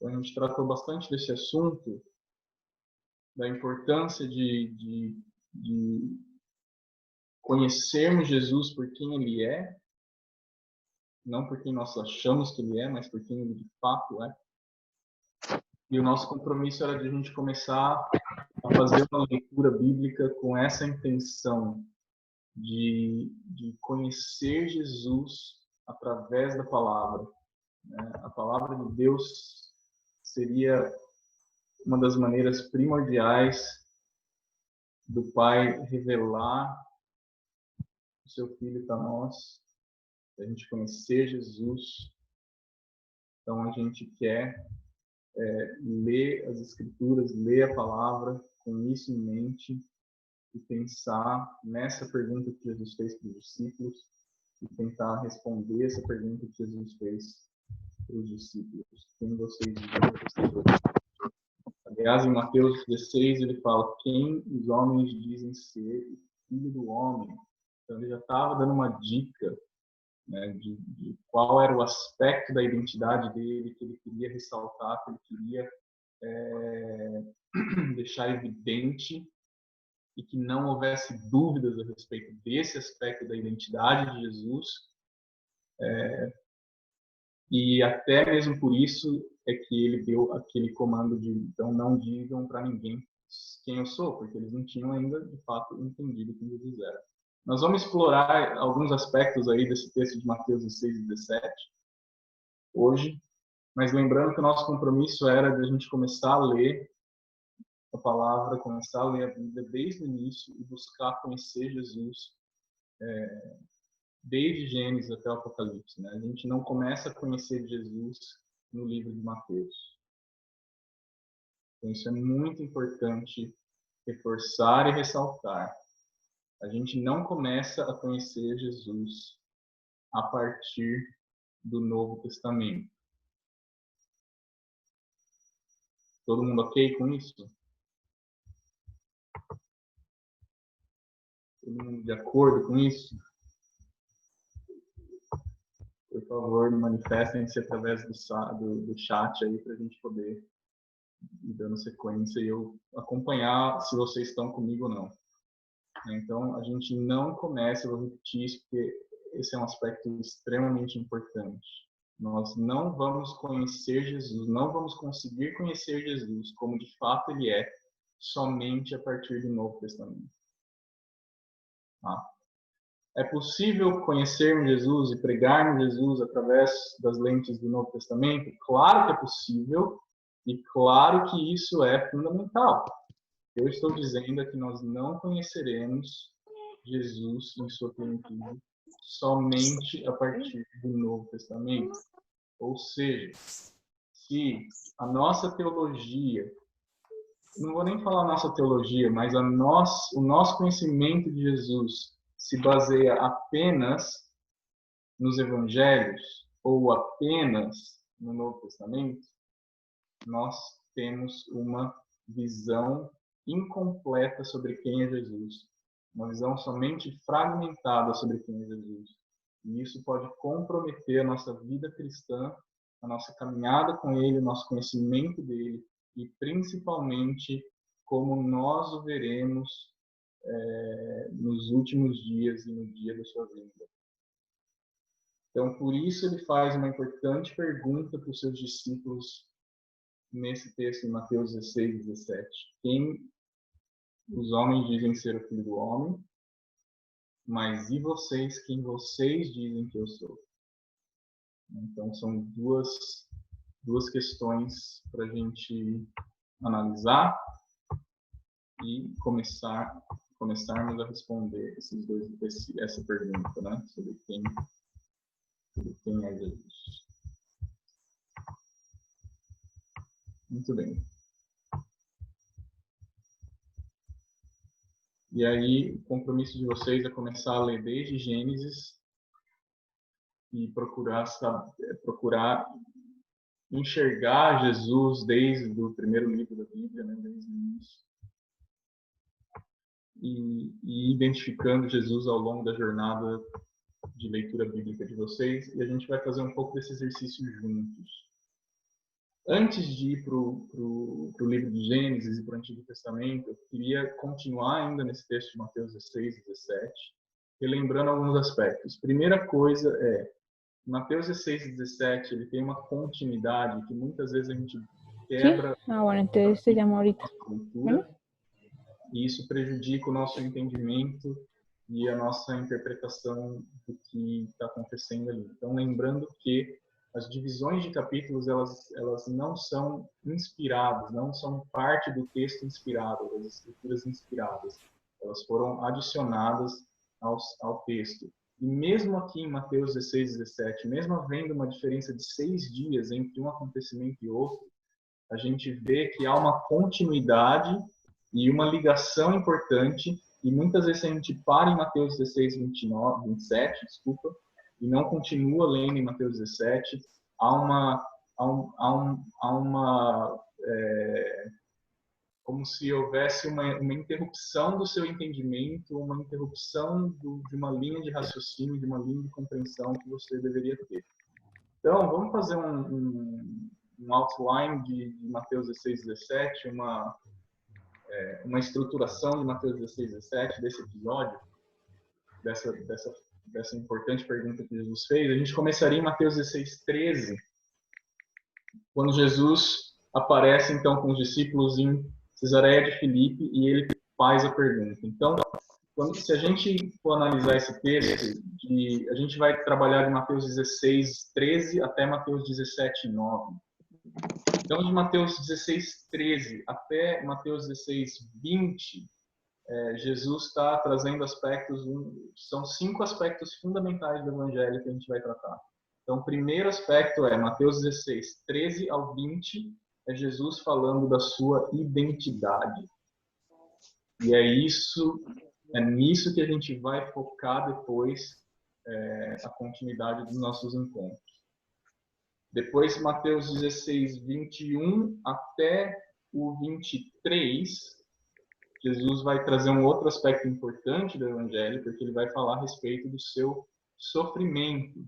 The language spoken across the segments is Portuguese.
Então, a gente tratou bastante desse assunto, da importância de conhecermos Jesus por quem Ele é, não por quem nós achamos que Ele é, mas por quem Ele de fato é. E o nosso compromisso era de a gente começar a fazer uma leitura bíblica com essa intenção de conhecer Jesus através da palavra, né? A palavra de Deus seria uma das maneiras primordiais do Pai revelar o seu Filho para nós, para a gente conhecer Jesus. Então a gente quer ler as Escrituras, ler a palavra com isso em mente e pensar nessa pergunta que Jesus fez para os discípulos e tentar responder essa pergunta que Jesus fez para os discípulos. Quem vocês dizem? Aliás, em Mateus 16, ele fala: quem os homens dizem ser o Filho do Homem? Então, ele já estava dando uma dica, né, de qual era o aspecto da identidade dele que ele queria ressaltar, que ele queria deixar evidente, e que não houvesse dúvidas a respeito desse aspecto da identidade de Jesus. E até mesmo por isso é que ele deu aquele comando de: então não digam para ninguém quem eu sou, porque eles não tinham ainda de fato entendido quem Jesus era. Nós vamos explorar alguns aspectos aí desse texto de Mateus 16 e 17 hoje, mas lembrando que o nosso compromisso era de a gente começar a ler a palavra, começar a ler a Bíblia desde o início e buscar conhecer Jesus desde Gênesis até o Apocalipse, né? A gente não começa a conhecer Jesus no livro de Mateus. Então, isso é muito importante reforçar e ressaltar. A gente não começa a conhecer Jesus a partir do Novo Testamento. Todo mundo ok com isso? Todo mundo de acordo com isso? Por favor, manifestem-se através do chat aí para a gente poder ir dando sequência e eu acompanhar se vocês estão comigo ou não. Então, a gente não começa, eu vou repetir isso porque esse é um aspecto extremamente importante. Nós não vamos conhecer Jesus, não vamos conseguir conhecer Jesus como de fato Ele é, somente a partir do Novo Testamento. Tá? É possível conhecermos Jesus e pregarmos Jesus através das lentes do Novo Testamento? Claro que é possível e claro que isso é fundamental. Eu estou dizendo é que nós não conheceremos Jesus em sua plenitude somente a partir do Novo Testamento. Ou seja, se a nossa teologia, não vou nem falar nossa teologia, mas o nosso conhecimento de Jesus se baseia apenas nos evangelhos ou apenas no Novo Testamento, nós temos uma visão incompleta sobre quem é Jesus, uma visão somente fragmentada sobre quem é Jesus. E isso pode comprometer a nossa vida cristã, a nossa caminhada com Ele, o nosso conhecimento dele e principalmente como nós o veremos nos últimos dias e no dia da sua vinda. Então, por isso ele faz uma importante pergunta para os seus discípulos nesse texto em Mateus 16, 17. Quem os homens dizem ser o Filho do Homem, mas e vocês, quem vocês dizem que eu sou? Então, são duas questões para a gente analisar e começarmos a responder essa pergunta, né? Sobre quem é Jesus. Muito bem. E aí, o compromisso de vocês é começar a ler desde Gênesis e procurar enxergar Jesus desde o primeiro livro da Bíblia, né, desde o início, e identificando Jesus ao longo da jornada de leitura bíblica de vocês. E a gente vai fazer um pouco desse exercício juntos. Antes de ir para o livro de Gênesis e para o Antigo Testamento, eu queria continuar ainda nesse texto de Mateus 16 e 17, relembrando alguns aspectos. Primeira coisa é, Mateus 16 e 17, ele tem uma continuidade que muitas vezes a gente quebra bueno, entonces te llamo ahorita. a cultura, e isso prejudica o nosso entendimento e a nossa interpretação do que está acontecendo ali. Então, lembrando que as divisões de capítulos, elas não são inspiradas, não são parte do texto inspirado, das escrituras inspiradas. Elas foram adicionadas ao texto. E mesmo aqui em Mateus 16 e 17, mesmo havendo uma diferença de 6 dias entre um acontecimento e outro, a gente vê que há uma continuidade e uma ligação importante, e muitas vezes a gente para em Mateus 16, 27, desculpa, e não continua lendo em Mateus 17, como se houvesse uma interrupção do seu entendimento, uma interrupção de uma linha de raciocínio, de uma linha de compreensão que você deveria ter. Então, vamos fazer um outline de Mateus 16, 17, uma estruturação de Mateus 16, 17, desse episódio, dessa importante pergunta que Jesus fez. A gente começaria em Mateus 16, 13, quando Jesus aparece, então, com os discípulos em Cesareia de Filipe e ele faz a pergunta. Então, se a gente for analisar esse texto, a gente vai trabalhar de Mateus 16, 13 até Mateus 17, 9. Então, de Mateus 16, 13 até Mateus 16, 20, Jesus está trazendo aspectos, são 5 aspectos fundamentais do Evangelho que a gente vai tratar. Então, o primeiro aspecto é Mateus 16, 13 ao 20, é Jesus falando da sua identidade. E é nisso que a gente vai focar depois a continuidade dos nossos encontros. Depois, Mateus 16, 21 até o 23, Jesus vai trazer um outro aspecto importante do Evangelho, porque ele vai falar a respeito do seu sofrimento.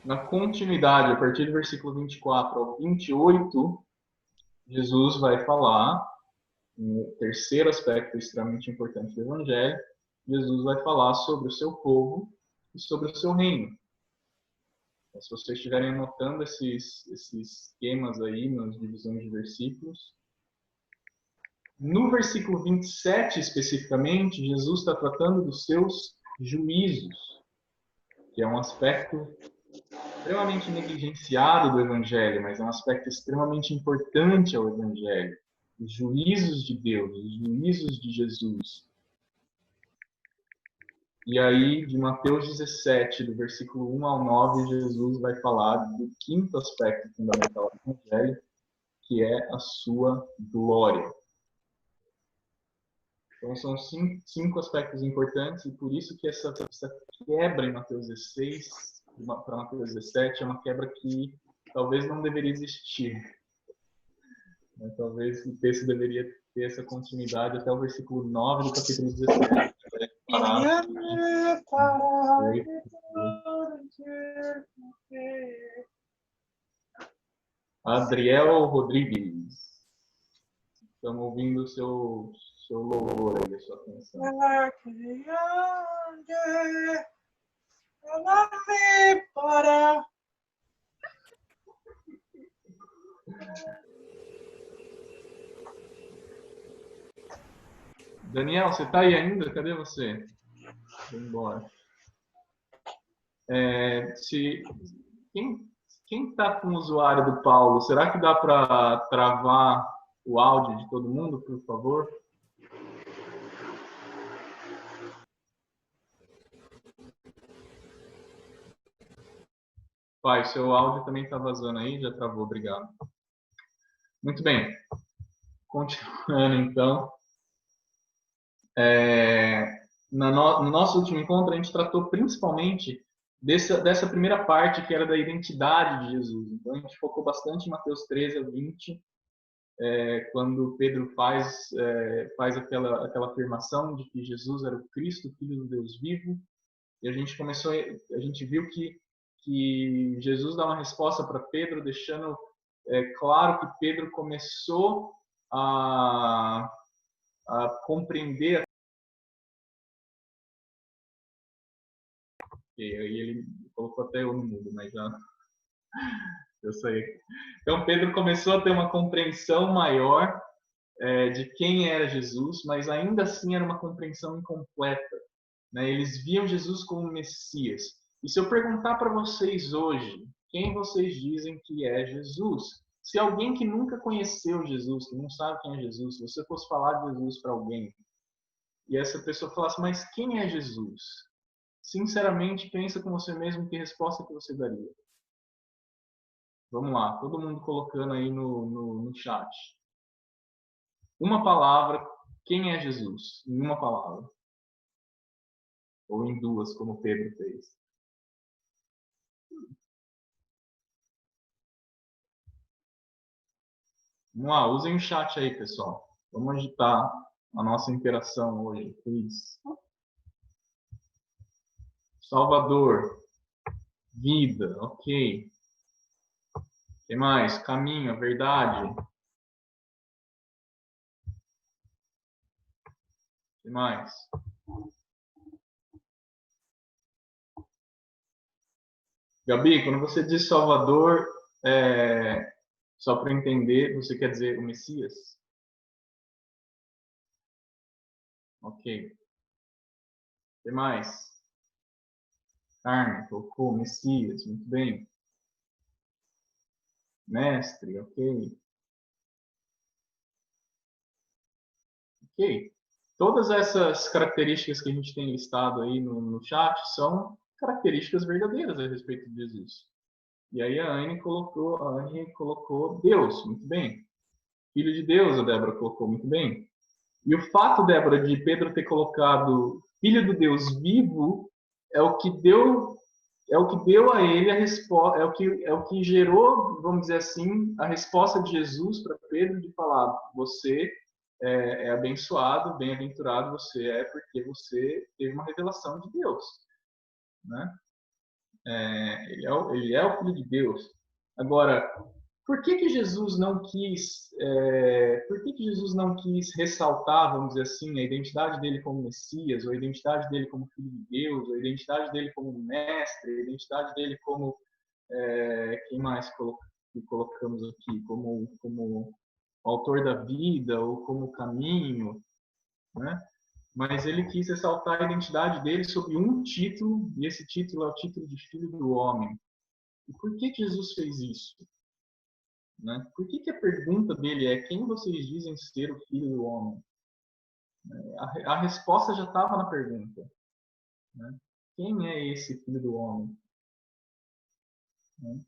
Na continuidade, a partir do versículo 24 ao 28, Jesus vai falar, um terceiro aspecto extremamente importante do Evangelho, Jesus vai falar sobre o seu povo e sobre o seu reino. Então, se vocês estiverem anotando esses esquemas aí nas divisões de versículos, no versículo 27 especificamente, Jesus está tratando dos seus juízos, que é um aspecto extremamente negligenciado do Evangelho, mas é um aspecto extremamente importante ao Evangelho. Os juízos de Deus, os juízos de Jesus. E aí, de Mateus 17, do versículo 1 ao 9, Jesus vai falar do quinto aspecto fundamental do Evangelho, que é a sua glória. Então, são 5 aspectos importantes, e por isso que essa quebra em Mateus 16 para Mateus 17 é uma quebra que talvez não deveria existir. Mas talvez o texto deveria ter essa continuidade até o versículo 9 do capítulo 17. Adriel Rodrigues, estamos ouvindo o seu louvor aí, a sua atenção. Daniel, você está aí ainda? Cadê você? Vou embora. Quem está com o usuário do Paulo, será que dá para travar o áudio de todo mundo, por favor? Pai, seu áudio também está vazando aí, já travou, obrigado. Muito bem. Continuando, então. No nosso último encontro, a gente tratou principalmente dessa primeira parte, que era da identidade de Jesus. Então, a gente focou bastante em Mateus 13 a 20, quando Pedro faz aquela afirmação de que Jesus era o Cristo, o Filho do Deus vivo. E a gente viu que que Jesus dá uma resposta para Pedro, deixando claro que Pedro começou a compreender. E aí ele colocou até eu no mudo, mas já eu sei. Então Pedro começou a ter uma compreensão maior de quem era Jesus, mas ainda assim era uma compreensão incompleta, né? Eles viam Jesus como Messias. E se eu perguntar para vocês hoje, quem vocês dizem que é Jesus? Se alguém que nunca conheceu Jesus, que não sabe quem é Jesus, se você fosse falar de Jesus para alguém, e essa pessoa falasse, mas quem é Jesus? Sinceramente, pensa com você mesmo que resposta que você daria. Vamos lá, todo mundo colocando aí no chat. Uma palavra, quem é Jesus? Em uma palavra. Ou em duas, como Pedro fez. Vamos lá, usem o chat aí, pessoal. Vamos agitar a nossa interação hoje, please. Salvador, vida, ok. O que mais? Caminho, verdade. O que mais? Gabi, quando você diz Salvador, só para entender, você quer dizer o Messias? Ok. O que mais? Carne, colocou, Messias, muito bem. Mestre, ok. Ok. Todas essas características que a gente tem listado aí no chat são características verdadeiras a respeito de Jesus. E aí a Anne colocou Deus, muito bem. Filho de Deus, a Débora colocou, muito bem. E o fato, Débora, de Pedro ter colocado Filho do Deus vivo é o que deu a ele a resposta, é o que gerou, vamos dizer assim, a resposta de Jesus para Pedro de falar: você é abençoado, bem-aventurado você é porque você teve uma revelação de Deus, né? Ele é o Filho de Deus. Agora, por que Jesus não quis, por que Jesus não quis ressaltar, vamos dizer assim, a identidade dele como Messias, ou a identidade dele como Filho de Deus, ou a identidade dele como Mestre, a identidade dele como quem mais colocamos aqui, como autor da vida ou como caminho, né? Mas ele quis ressaltar a identidade dele sob um título, e esse título é o título de Filho do Homem. E por que Jesus fez isso? Né? Por que a pergunta dele é: quem vocês dizem ser o Filho do Homem? A resposta já estava na pergunta. Né? Quem é esse Filho do Homem? Né?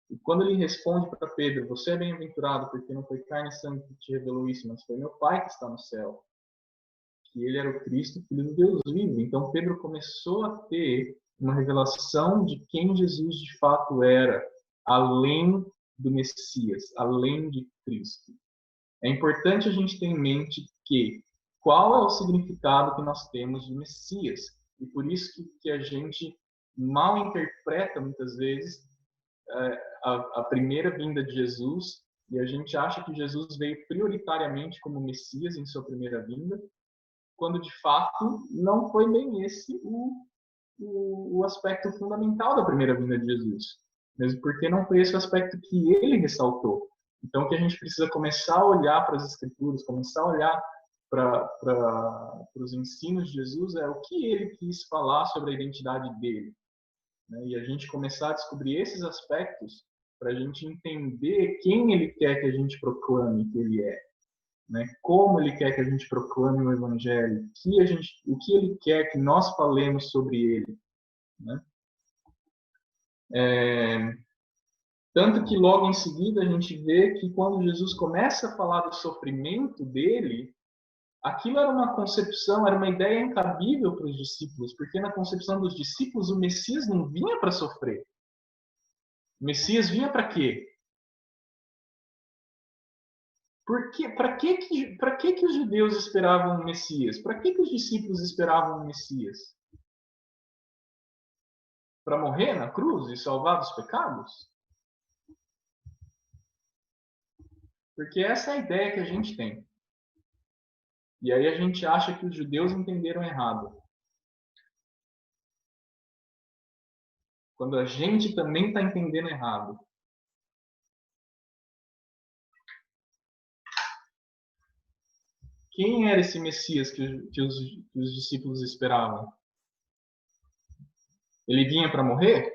E quando ele responde para Pedro: você é bem-aventurado porque não foi carne e sangue que te revelou isso, mas foi meu Pai que está no céu. Que ele era o Cristo, Filho de Deus vivo. Então Pedro começou a ter uma revelação de quem Jesus de fato era, além do Messias, além de Cristo. É importante a gente ter em mente que qual é o significado que nós temos de Messias. E por isso que a gente mal interpreta muitas vezes a primeira vinda de Jesus, e a gente acha que Jesus veio prioritariamente como Messias em sua primeira vinda, quando de fato não foi bem esse o aspecto fundamental da primeira vinda de Jesus. Mesmo porque não foi esse o aspecto que ele ressaltou. Então, que a gente precisa começar a olhar para as Escrituras, começar a olhar para os ensinos de Jesus, é o que ele quis falar sobre a identidade dele. Né? E a gente começar a descobrir esses aspectos para a gente entender quem ele quer que a gente proclame que ele é. Né? Como ele quer que a gente proclame o Evangelho, o que ele quer que nós falemos sobre ele. Né? Tanto que logo em seguida a gente vê que quando Jesus começa a falar do sofrimento dele, aquilo era uma concepção, era uma ideia incabível para os discípulos, porque na concepção dos discípulos o Messias não vinha para sofrer. O Messias vinha para quê? Para que os judeus esperavam o Messias? Para que os discípulos esperavam o Messias? para morrer na cruz e salvar dos pecados? Porque essa é a ideia que a gente tem. E aí a gente acha que os judeus entenderam errado. Quando a gente também está entendendo errado. Quem era esse Messias que os discípulos esperavam? Ele vinha para morrer?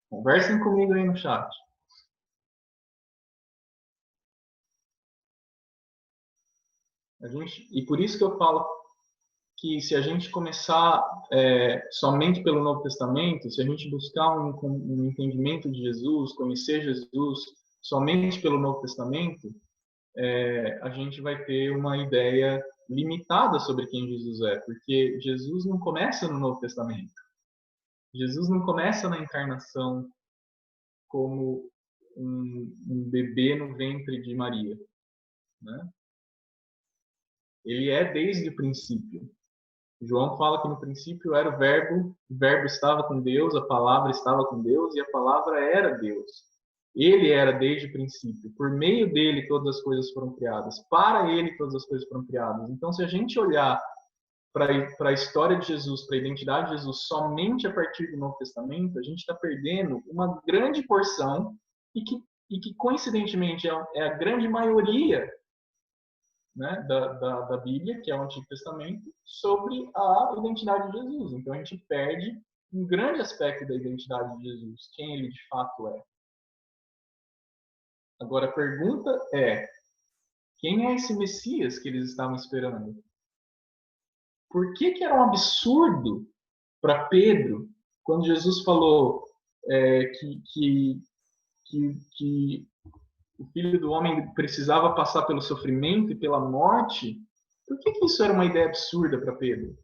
Conversem comigo aí no chat. E por isso que eu falo que se a gente começar somente pelo Novo Testamento, se a gente buscar um entendimento de Jesus, conhecer Jesus somente pelo Novo Testamento, a gente vai ter uma ideia limitada sobre quem Jesus é, porque Jesus não começa no Novo Testamento. Jesus não começa na encarnação como um bebê no ventre de Maria, né? Ele é desde o princípio. João fala que no princípio era o verbo estava com Deus, a palavra estava com Deus e a palavra era Deus. Ele era desde o princípio. Por meio dele todas as coisas foram criadas. Para ele todas as coisas foram criadas. Então, se a gente olhar para a história de Jesus, para a identidade de Jesus somente a partir do Novo Testamento, a gente está perdendo uma grande porção e que coincidentemente é a grande maioria, né, da Bíblia, que é o Antigo Testamento, sobre a identidade de Jesus. Então a gente perde um grande aspecto da identidade de Jesus, quem ele de fato é. Agora a pergunta é: quem é esse Messias que eles estavam esperando? Por que era um absurdo para Pedro quando Jesus falou que o Filho do Homem precisava passar pelo sofrimento e pela morte? Por que isso era uma ideia absurda para Pedro?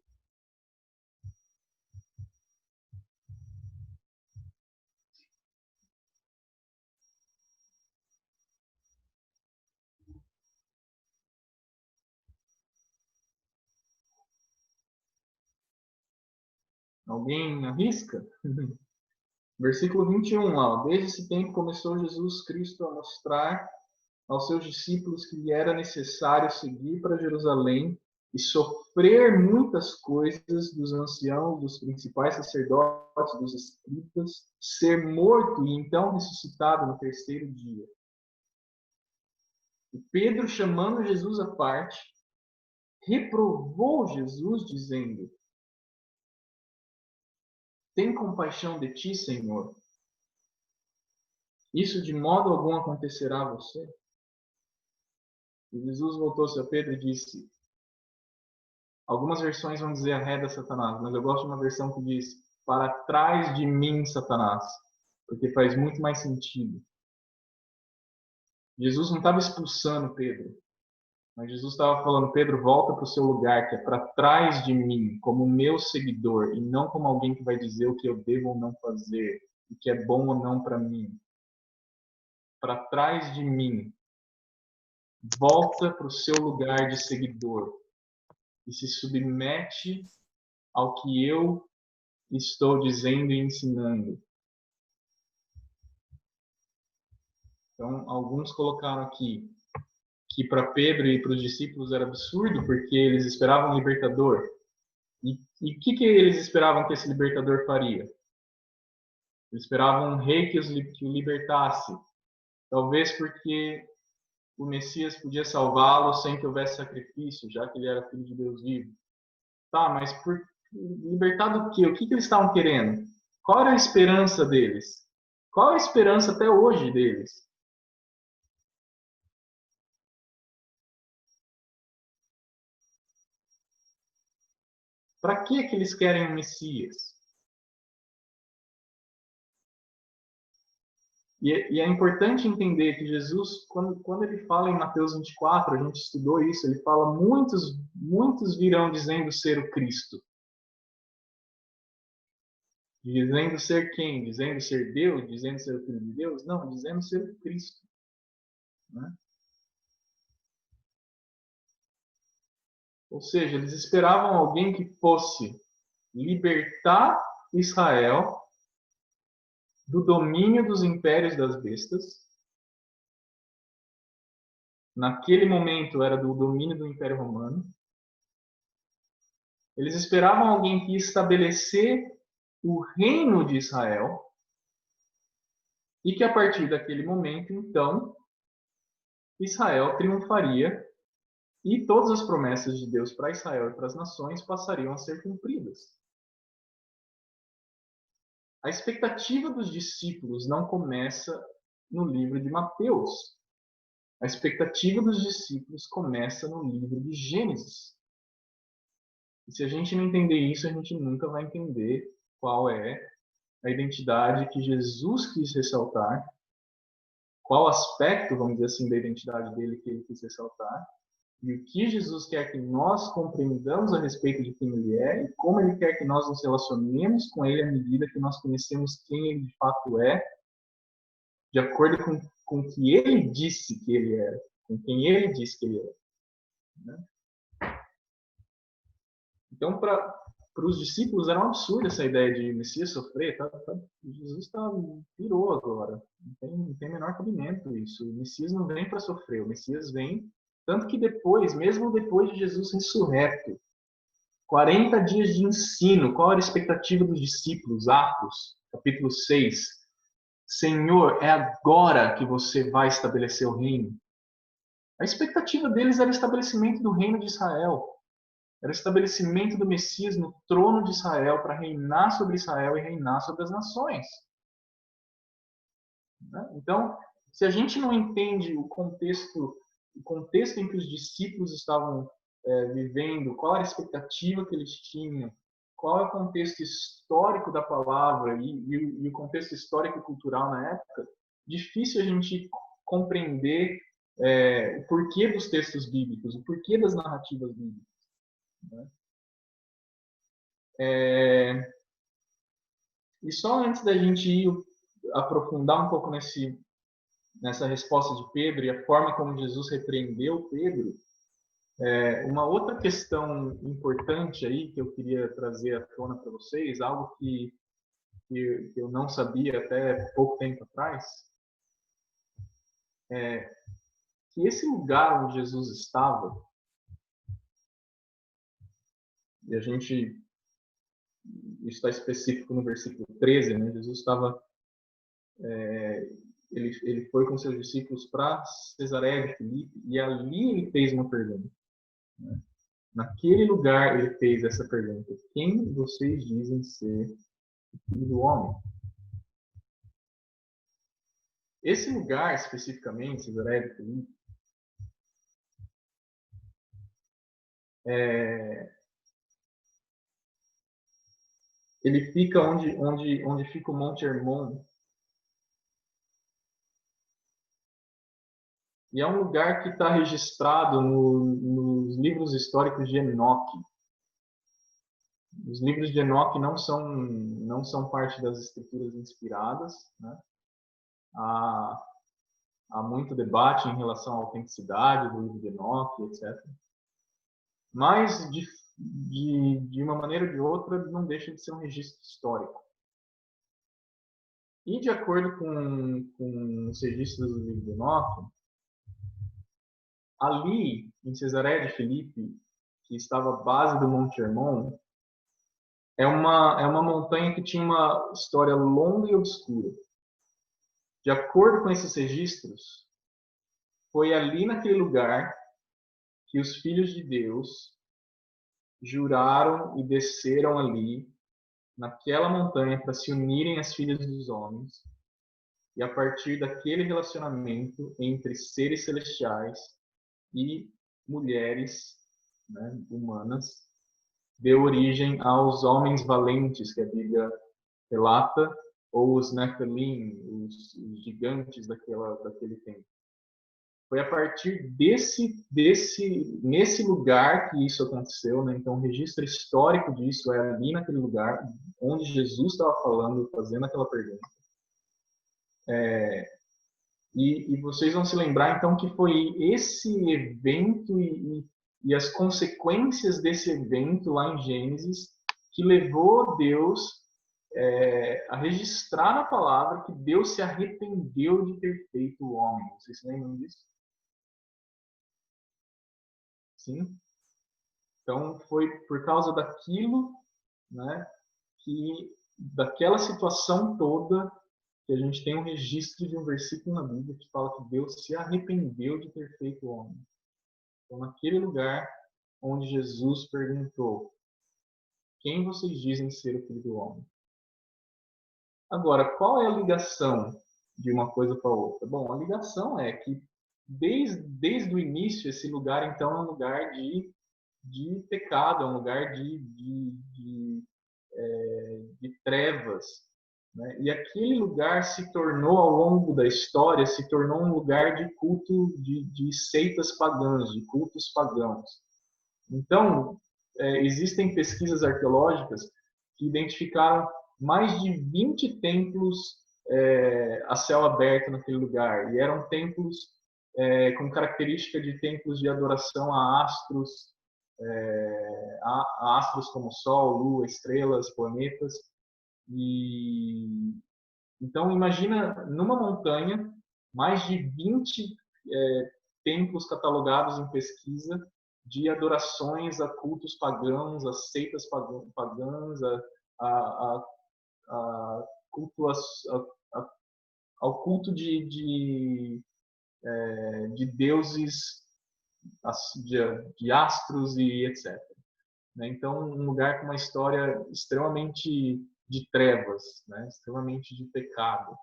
Alguém arrisca? Versículo 21, lá. Desde esse tempo começou Jesus Cristo a mostrar aos seus discípulos que lhe era necessário seguir para Jerusalém e sofrer muitas coisas dos anciãos, dos principais sacerdotes, dos escribas, ser morto e então ressuscitado no terceiro dia. E Pedro, chamando Jesus à parte, reprovou Jesus, dizendo: tem compaixão de ti, Senhor. Isso de modo algum acontecerá a você. E Jesus voltou-se a Pedro e disse: algumas versões vão dizer arreda Satanás, mas eu gosto de uma versão que diz: para trás de mim, Satanás, porque faz muito mais sentido. Jesus não estava expulsando Pedro, mas Jesus estava falando: Pedro, volta para o seu lugar, que é para trás de mim, como meu seguidor, e não como alguém que vai dizer o que eu devo ou não fazer, o que é bom ou não para mim. Para trás de mim. Volta para o seu lugar de seguidor e se submete ao que eu estou dizendo e ensinando. Então, alguns colocaram aqui que para Pedro e para os discípulos era absurdo porque eles esperavam um libertador. E o que eles esperavam que esse libertador faria? Eles esperavam um rei que o libertasse. Talvez porque o Messias podia salvá-lo sem que houvesse sacrifício, já que ele era filho de Deus vivo. Tá, mas por libertar do quê? O que eles estavam querendo? Qual era a esperança deles? Qual a esperança até hoje deles? Para que eles querem um Messias? E é importante entender que Jesus, quando ele fala em Mateus 24, a gente estudou isso, ele fala: muitos virão dizendo ser o Cristo. Dizendo ser quem? Dizendo ser Deus? Dizendo ser o Filho de Deus? Não, dizendo ser o Cristo. Né? Ou seja, eles esperavam alguém que fosse libertar Israel do domínio dos impérios das bestas. Naquele momento era do domínio do Império Romano. Eles esperavam alguém que ia estabelecer o reino de Israel e que a partir daquele momento, então, Israel triunfaria e todas as promessas de Deus para Israel e para as nações passariam a ser cumpridas. A expectativa dos discípulos não começa no livro de Mateus. A expectativa dos discípulos começa no livro de Gênesis. E se a gente não entender isso, a gente nunca vai entender qual é a identidade que Jesus quis ressaltar, qual aspecto, vamos dizer assim, da identidade dele que ele quis ressaltar, e o que Jesus quer que nós compreendamos a respeito de quem ele é e como ele quer que nós nos relacionemos com ele à medida que nós conhecemos quem ele de fato é, de acordo com o que ele disse que ele era, com quem ele disse que ele era. Né? Então, para os discípulos era um absurdo essa ideia de Messias sofrer. Jesus pirou agora. Não tem menor cabimento isso. O Messias não vem para sofrer, o Messias vem. Tanto que depois, mesmo depois de Jesus ressurreto, 40 dias de ensino, qual era a expectativa dos discípulos? Atos, capítulo 6. Senhor, é agora que você vai estabelecer o reino. A expectativa deles era o estabelecimento do reino de Israel. Era o estabelecimento do Messias no trono de Israel para reinar sobre Israel e reinar sobre as nações. Então, se a gente não entende o contexto em que os discípulos estavam vivendo, qual era a expectativa que eles tinham, qual é o contexto histórico da palavra e o contexto histórico e cultural na época, difícil a gente compreender o porquê dos textos bíblicos, o porquê das narrativas bíblicas. Né? E só antes da gente ir aprofundar um pouco nessa resposta de Pedro e a forma como Jesus repreendeu Pedro, uma outra questão importante aí que eu queria trazer à tona para vocês, algo que eu não sabia até pouco tempo atrás, é que esse lugar onde Jesus estava, e a gente, isso está específico no versículo 13, né? Jesus estava, ele foi com seus discípulos para Cesareia de Filipe e ali ele fez uma pergunta. Né? Naquele lugar ele fez essa pergunta: quem vocês dizem ser o Filho do Homem? Esse lugar, especificamente, Cesareia de Filipe, ele fica onde fica o Monte Hermon. E é um lugar que está registrado nos livros históricos de Enoque. Os livros de Enoque não são parte das escrituras inspiradas. Né? Há muito debate em relação à autenticidade do livro de Enoque, etc. Mas, de uma maneira ou de outra, não deixa de ser um registro histórico. E, de acordo com os registros do livro de Enoque, ali, em Cesareia de Filipe, que estava à base do Monte Hermon, é uma montanha que tinha uma história longa e obscura. De acordo com esses registros, foi ali naquele lugar que os filhos de Deus juraram e desceram ali, naquela montanha, para se unirem às filhas dos homens. E a partir daquele relacionamento entre seres celestiais e mulheres, né, humanas, deu origem aos homens valentes que a Bíblia relata, ou os Nephilim, os gigantes daquele tempo. Foi a partir nesse lugar que isso aconteceu, né? Então o registro histórico disso é ali naquele lugar onde Jesus estava falando, fazendo aquela pergunta. E vocês vão se lembrar então que foi esse evento e e as consequências desse evento lá em Gênesis, que levou Deus a registrar na palavra que Deus se arrependeu de ter feito o homem. Vocês se lembram disso? Sim? Então, foi por causa daquilo, né, daquela situação toda, que a gente tem um registro de um versículo na Bíblia que fala que Deus se arrependeu de ter feito o homem. Então, naquele lugar onde Jesus perguntou: quem vocês dizem ser o Filho do Homem? Agora, qual é a ligação de uma coisa com a outra? Bom, a ligação é que desde o início esse lugar então é um lugar de pecado, é um lugar de trevas, né? E aquele lugar se tornou, ao longo da história, se tornou um lugar de culto de seitas pagãs, de cultos pagãos. Então, existem pesquisas arqueológicas que identificaram mais de 20 templos a céu aberto naquele lugar. E eram templos com característica de templos de adoração a astros, a astros como Sol, Lua, estrelas, planetas. E então imagina numa montanha mais de 20 templos catalogados em pesquisa de adorações a cultos pagãos, a seitas pagãs, a culto ao culto de deuses, de astros e etc. Então, um lugar com uma história extremamente de trevas, né? Extremamente de pecado.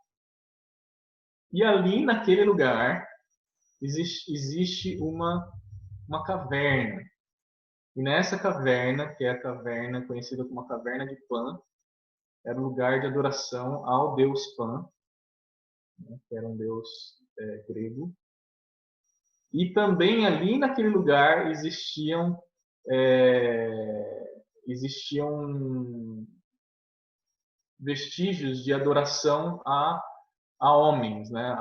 E ali, naquele lugar, existe uma caverna. E nessa caverna, que é a caverna conhecida como a Caverna de Pan, era um lugar de adoração ao deus Pan, né, que era um deus grego. E também ali naquele lugar existiam vestígios de adoração a homens, né?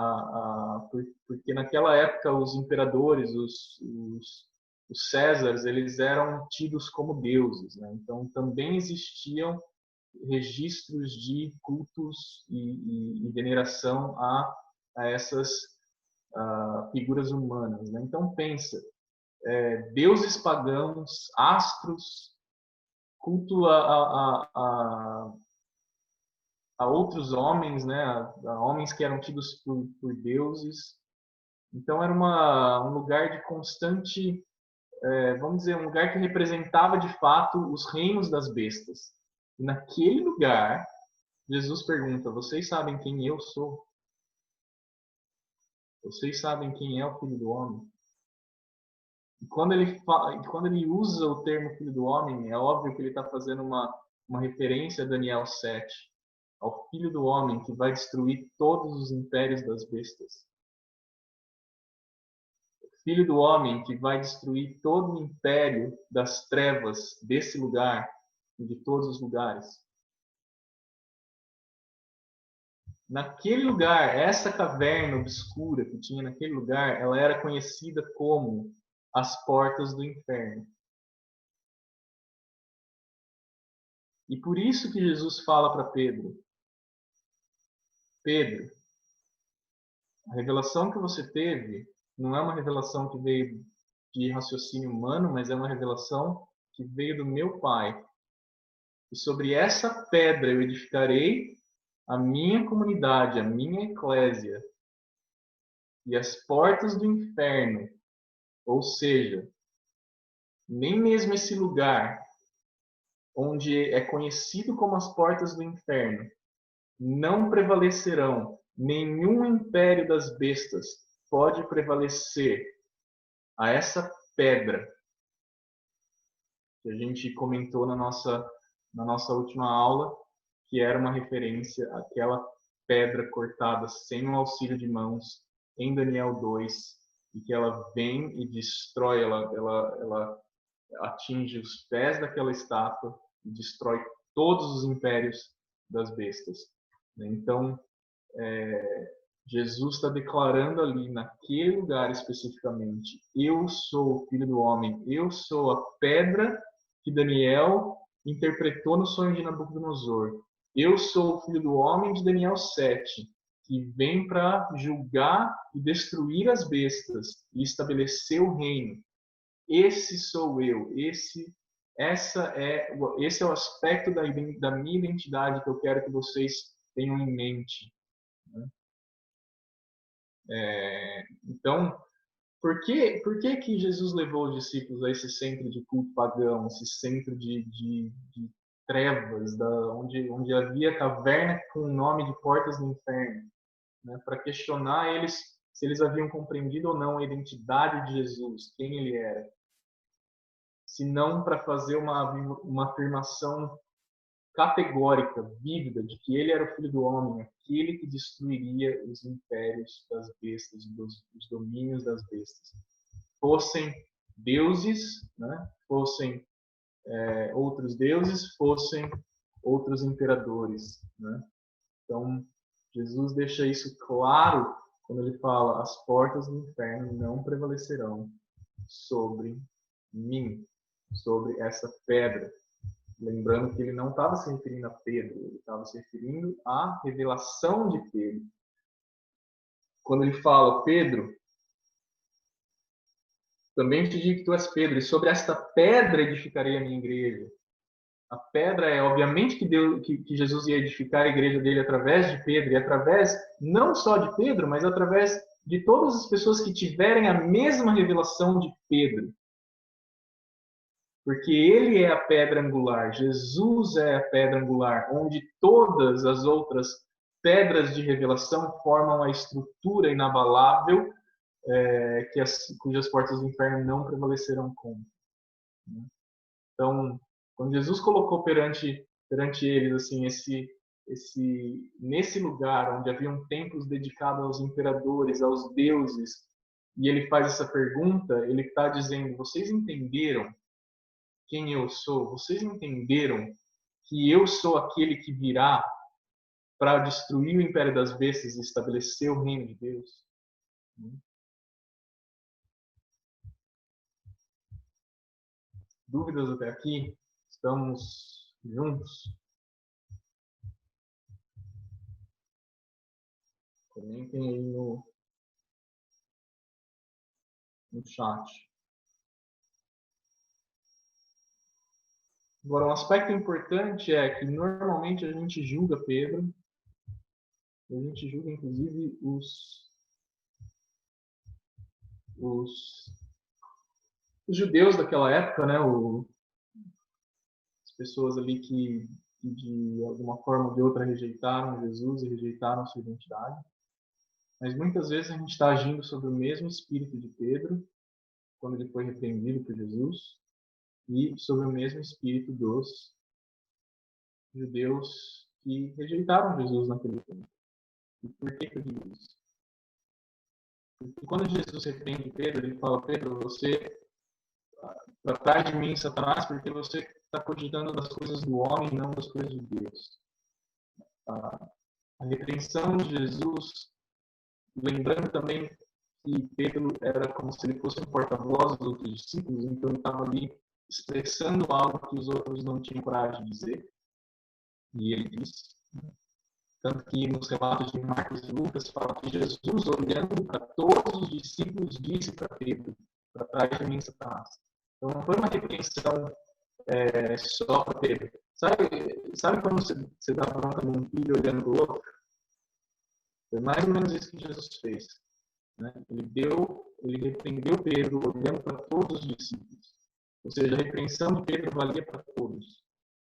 Porque naquela época os imperadores, os Césares, eles eram tidos como deuses, né? Então também existiam registros de cultos e veneração a essas figuras humanas, né? Então pensa, deuses pagãos, astros, culto a outros homens, né? A homens que eram tidos por deuses. Então era um lugar de constante, vamos dizer, um lugar que representava de fato os reinos das bestas. E naquele lugar, Jesus pergunta: vocês sabem quem eu sou? Vocês sabem quem é o Filho do Homem? E quando ele usa o termo Filho do Homem, é óbvio que ele está fazendo uma referência a Daniel 7, ao Filho do Homem que vai destruir todos os impérios das bestas. Filho do Homem que vai destruir todo o império das trevas desse lugar e de todos os lugares. Naquele lugar, essa caverna obscura que tinha naquele lugar, ela era conhecida como as portas do inferno. E por isso que Jesus fala para Pedro: Pedro, a revelação que você teve não é uma revelação que veio de raciocínio humano, mas é uma revelação que veio do meu Pai. E sobre essa pedra eu edificarei a minha comunidade, a minha eclésia. E as portas do inferno, ou seja, nem mesmo esse lugar onde é conhecido como as portas do inferno, não prevalecerão. Nenhum império das bestas pode prevalecer a essa pedra que a gente comentou na nossa última aula, que era uma referência àquela pedra cortada sem o auxílio de mãos em Daniel 2, e que ela vem e destrói, ela atinge os pés daquela estátua e destrói todos os impérios das bestas. Então, Jesus está declarando ali, naquele lugar especificamente, eu sou o Filho do Homem, eu sou a pedra que Daniel interpretou no sonho de Nabucodonosor. Eu sou o Filho do Homem de Daniel 7, que vem para julgar e destruir as bestas e estabelecer o reino. Esse sou eu, esse é o aspecto da minha identidade que eu quero que vocês tenham em mente. Então, por que Jesus levou os discípulos a esse centro de culto pagão, esse centro de trevas, onde havia caverna com o nome de portas do inferno? Né? Para questionar eles se eles haviam compreendido ou não a identidade de Jesus, quem ele era. Se não para fazer uma afirmação categórica, vívida, de que ele era o Filho do Homem, aquele que destruiria os impérios das bestas, os domínios das bestas. Fossem deuses, né? Fossem outros deuses, fossem outros imperadores. Né? Então, Jesus deixa isso claro quando ele fala: as portas do inferno não prevalecerão sobre mim, sobre essa pedra. Lembrando que ele não estava se referindo a Pedro, ele estava se referindo à revelação de Pedro. Quando ele fala, Pedro, também te digo que tu és Pedro, e sobre esta pedra edificarei a minha igreja. A pedra é, obviamente, que Jesus ia edificar a igreja dele através de Pedro, e através, não só de Pedro, mas através de todas as pessoas que tiverem a mesma revelação de Pedro. Porque ele é a pedra angular, Jesus é a pedra angular, onde todas as outras pedras de revelação formam a estrutura inabalável cujas portas do inferno não prevalecerão contra. Então, quando Jesus colocou perante eles assim nesse lugar onde haviam templos dedicados aos imperadores, aos deuses, e ele faz essa pergunta, ele está dizendo: vocês entenderam quem eu sou? Vocês entenderam que eu sou aquele que virá para destruir o império das bestas e estabelecer o reino de Deus? Dúvidas até aqui? Estamos juntos? Comentem aí no chat. Agora, um aspecto importante é que normalmente a gente julga Pedro, a gente julga inclusive os judeus daquela época, né? As pessoas ali que de alguma forma ou de outra rejeitaram Jesus e rejeitaram sua identidade. Mas muitas vezes a gente está agindo sobre o mesmo espírito de Pedro, quando ele foi repreendido por Jesus, e sobre o mesmo espírito dos judeus que rejeitaram Jesus naquele tempo. E por que eu digo isso? Porque quando Jesus repreende Pedro, ele fala: Pedro, você para trás de mim, Satanás, porque você está cogitando das coisas do homem e não das coisas de Deus. A repreensão de Jesus, lembrando também que Pedro era como se ele fosse um porta-voz dos outros discípulos, então ele estava ali expressando algo que os outros não tinham coragem de dizer. E ele disse. Tanto que nos relatos de Marcos e Lucas fala que Jesus, olhando para todos os discípulos, disse para Pedro: para trás de mim, Satanás. Então não foi uma repreensão só para Pedro. Sabe quando você está falando com um filho olhando para o outro? Foi mais ou menos isso que Jesus fez. Né? Ele repreendeu Pedro olhando para todos os discípulos. Ou seja, a repreensão de Pedro valia para todos.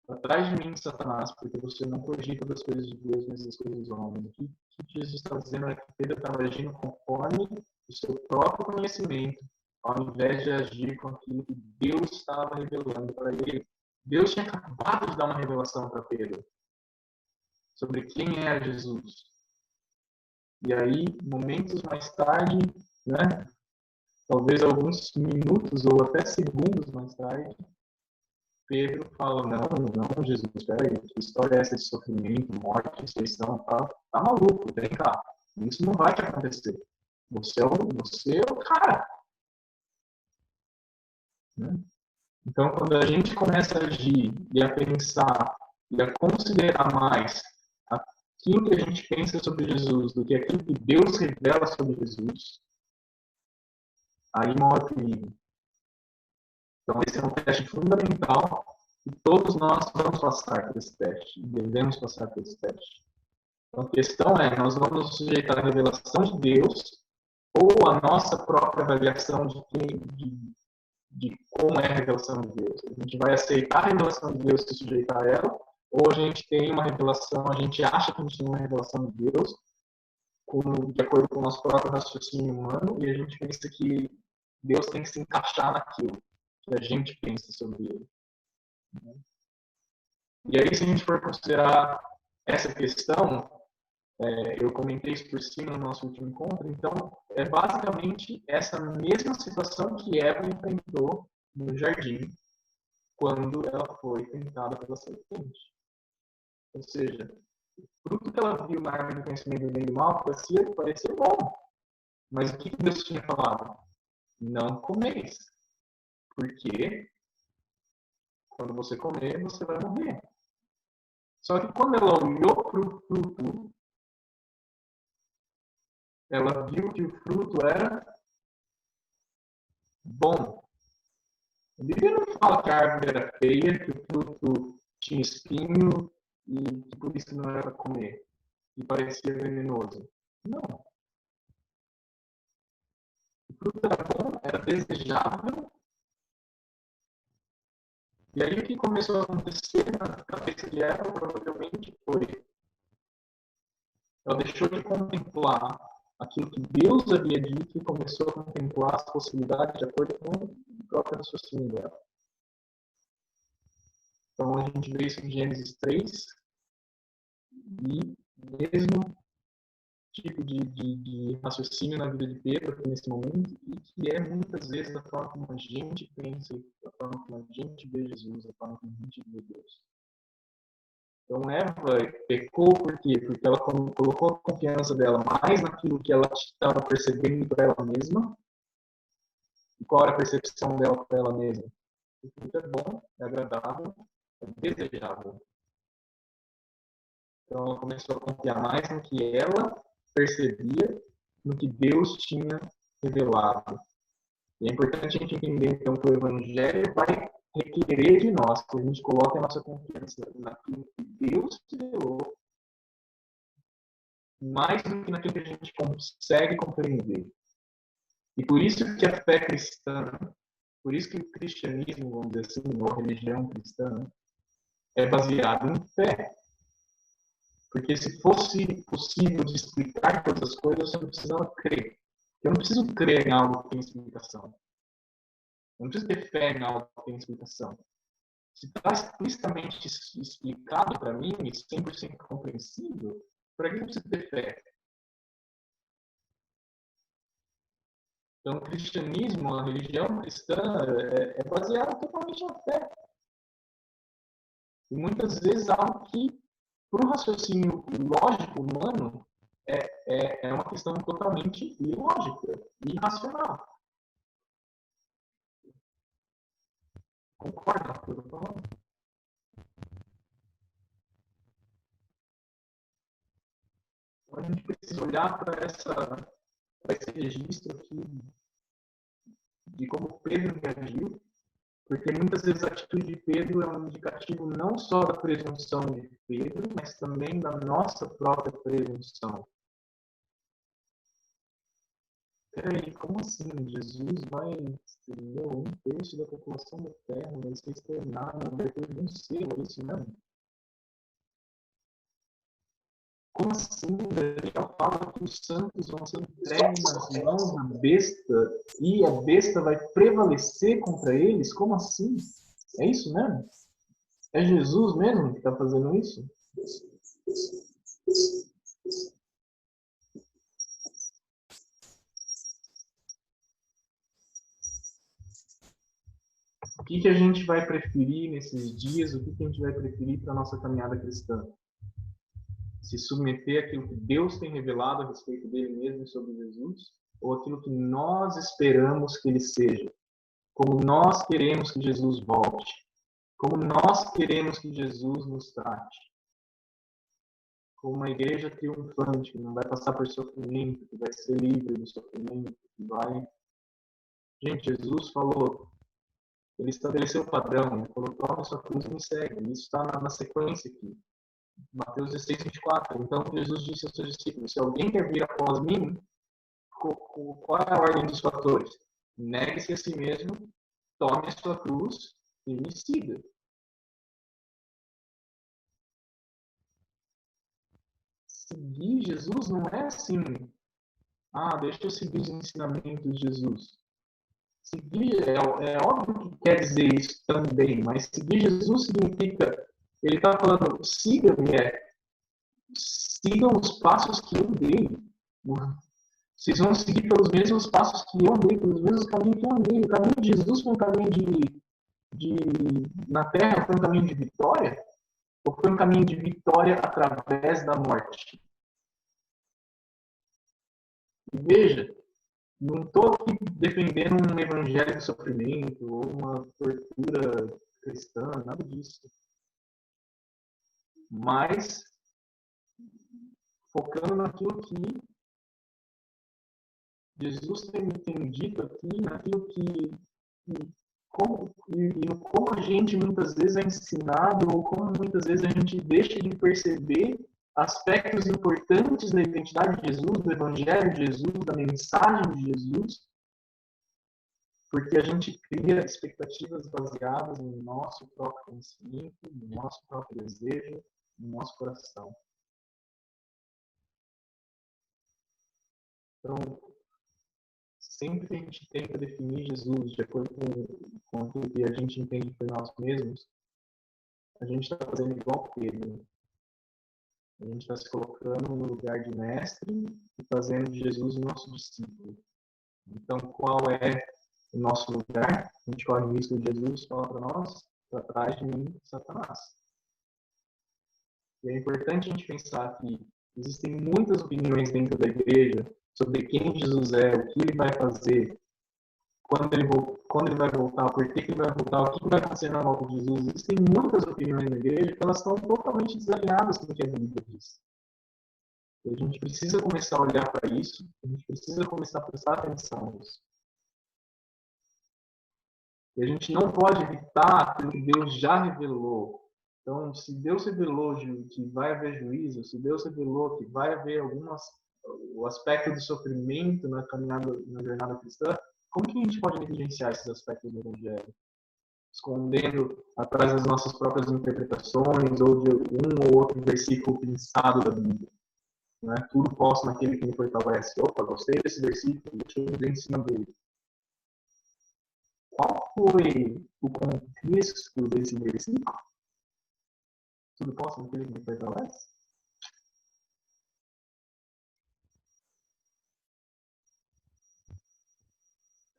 Para trás de mim, Satanás, porque você não cogita das coisas de Deus, mas das coisas dos homens. O que Jesus está dizendo é que Pedro estava agindo conforme o seu próprio conhecimento, ao invés de agir com aquilo que Deus estava revelando para ele. Deus tinha acabado de dar uma revelação para Pedro sobre quem era Jesus. E aí, momentos mais tarde, né, talvez alguns minutos ou até segundos mais tarde, Pedro fala: não, Jesus, espera aí, que história é essa de sofrimento, morte, ressurreição? Tá maluco, vem cá. Isso não vai te acontecer. Você é o cara. Né? Então, quando a gente começa a agir e a pensar e a considerar mais aquilo que a gente pensa sobre Jesus do que aquilo que Deus revela sobre Jesus, aí mora o perigo. Então, esse é um teste fundamental e todos nós vamos passar por esse teste, devemos passar por esse teste. Então, a questão é, nós vamos nos sujeitar à revelação de Deus ou à nossa própria avaliação de como é a revelação de Deus. A gente vai aceitar a revelação de Deus e se sujeitar a ela, ou a gente tem uma revelação, a gente acha que a gente tem uma revelação de Deus, de acordo com o nosso próprio raciocínio humano, e a gente pensa que Deus tem que se encaixar naquilo que a gente pensa sobre ele. E aí, se a gente for considerar essa questão, eu comentei isso por cima no nosso último encontro, então é basicamente essa mesma situação que Eva enfrentou no jardim quando ela foi tentada pela serpente. Ou seja, o fruto que ela viu na árvore do conhecimento do bem e do mal parecia bom. Mas o que Deus tinha falado? Não comeis. Porque quando você comer, você vai morrer. Só que quando ela olhou para o fruto, ela viu que o fruto era bom. A Bíblia não fala que a árvore era feia, que o fruto tinha espinho e que por isso não era para comer. E parecia venenoso. Não. O fruto era bom, era desejável. E aí o que começou a acontecer na cabeça de Eva provavelmente foi: ela deixou de contemplar aquilo que Deus havia dito e começou a contemplar as possibilidades de acordo com o próprio raciocínio dela. Então a gente vê isso em Gênesis 3 e mesmo tipo de raciocínio na vida de Pedro aqui nesse momento, e que é muitas vezes a forma como a gente pensa, a forma como a gente vê Jesus, a forma como a gente vê Deus. Então Eva pecou por quê? Porque ela colocou a confiança dela mais naquilo que ela estava percebendo para ela mesma. E qual era a percepção dela para ela mesma? O fruto é bom, é agradável, é desejável. Então ela começou a confiar mais no que ela percebia, no que Deus tinha revelado. E é importante a gente entender, então, que o Evangelho vai requerer de nós que a gente coloque a nossa confiança naquilo que Deus revelou, mais do que naquilo que a gente consegue compreender. E por isso que a fé cristã, por isso que o cristianismo, vamos dizer assim, ou a religião cristã, é baseado em fé. Porque se fosse possível de explicar todas as coisas, eu não precisava crer. Eu não preciso crer em algo que tem explicação. Eu não preciso ter fé em algo que tem explicação. Se está explicitamente explicado para mim, e 100% compreensível, para que eu preciso ter fé? Então, o cristianismo, a religião cristã, é baseada totalmente na fé. E muitas vezes algo que, para o raciocínio lógico humano, é uma questão totalmente ilógica, irracional. Concorda com o que eu estou falando? Então, a gente precisa olhar para esse registro aqui de como Pedro reagiu, porque muitas vezes a atitude de Pedro é um indicativo não só da presunção de Pedro, mas também da nossa própria presunção. Peraí, como assim? Jesus vai exterminar 1/3 da população da Terra, vai ser exterminado, vai ter um selo, é isso mesmo? Como assim? Daniel fala que os santos vão ser entregues nas mãos da besta e a besta vai prevalecer contra eles? Como assim? É isso mesmo? É Jesus mesmo que está fazendo isso? O que a gente vai preferir nesses dias? O que a gente vai preferir para a nossa caminhada cristã? Se submeter àquilo que Deus tem revelado a respeito dele mesmo e sobre Jesus, ou aquilo que nós esperamos que ele seja, como nós queremos que Jesus volte, como nós queremos que Jesus nos trate, como uma igreja triunfante, que não vai passar por sofrimento, que vai ser livre do sofrimento, que vai... Gente, Jesus falou, ele estabeleceu o padrão, ele falou, toma sua cruz e me segue. Isso está na sequência aqui. Mateus 16, 24. Então, Jesus disse aos seus discípulos, se alguém quer vir após mim, qual é a ordem dos fatores? Negue-se a si mesmo, tome a sua cruz e me siga. Seguir Jesus não é assim, deixa eu seguir os ensinamentos de Jesus. Seguir é óbvio que quer dizer isso também, mas seguir Jesus significa, ele está falando, siga-me, sigam os passos que eu dei. Vocês vão seguir pelos mesmos passos que eu andei, pelos mesmos caminhos que eu andei. O caminho de Jesus foi um caminho na Terra, foi um caminho de vitória? Ou foi um caminho de vitória através da morte? E veja, não estou aqui defendendo um evangelho de sofrimento ou uma tortura cristã, nada disso. Mas focando naquilo que Jesus tem dito aqui, naquilo como a gente muitas vezes é ensinado ou como muitas vezes a gente deixa de perceber aspectos importantes da identidade de Jesus, do Evangelho de Jesus, da mensagem de Jesus, porque a gente cria expectativas baseadas no nosso próprio conhecimento, no nosso próprio desejo, no nosso coração. Então, sempre que a gente tenta definir Jesus de acordo com aquilo que a gente entende por nós mesmos, a gente está fazendo igual Pedro. A gente está se colocando no lugar de mestre e fazendo de Jesus o nosso discípulo. Então, qual é o nosso lugar? A gente corre o risco de Jesus falar para nós, para trás de mim, Satanás. E é importante a gente pensar que existem muitas opiniões dentro da igreja sobre quem Jesus é, o que ele vai fazer, quando ele vai voltar, por que ele vai voltar, o que vai acontecer na volta de Jesus. Existem muitas opiniões na igreja que elas estão totalmente desalinhadas com o que a Bíblia diz. E a gente precisa começar a olhar para isso, a gente precisa começar a prestar atenção nisso. E a gente não pode evitar aquilo que Deus já revelou. Então, se Deus revelou que vai haver juízo, se Deus revelou que vai haver o aspecto do sofrimento na caminhada, na jornada cristã, como que a gente pode negligenciar esses aspectos do Evangelho? Escondendo atrás das nossas próprias interpretações ou de um ou outro versículo pensado da Bíblia. Não é? Tudo posso naquele que me fortalece. Opa, gostei desse versículo, deixa eu ver em cima dele. Qual foi o contexto desse versículo? Tudo posso naquele que me fortalece?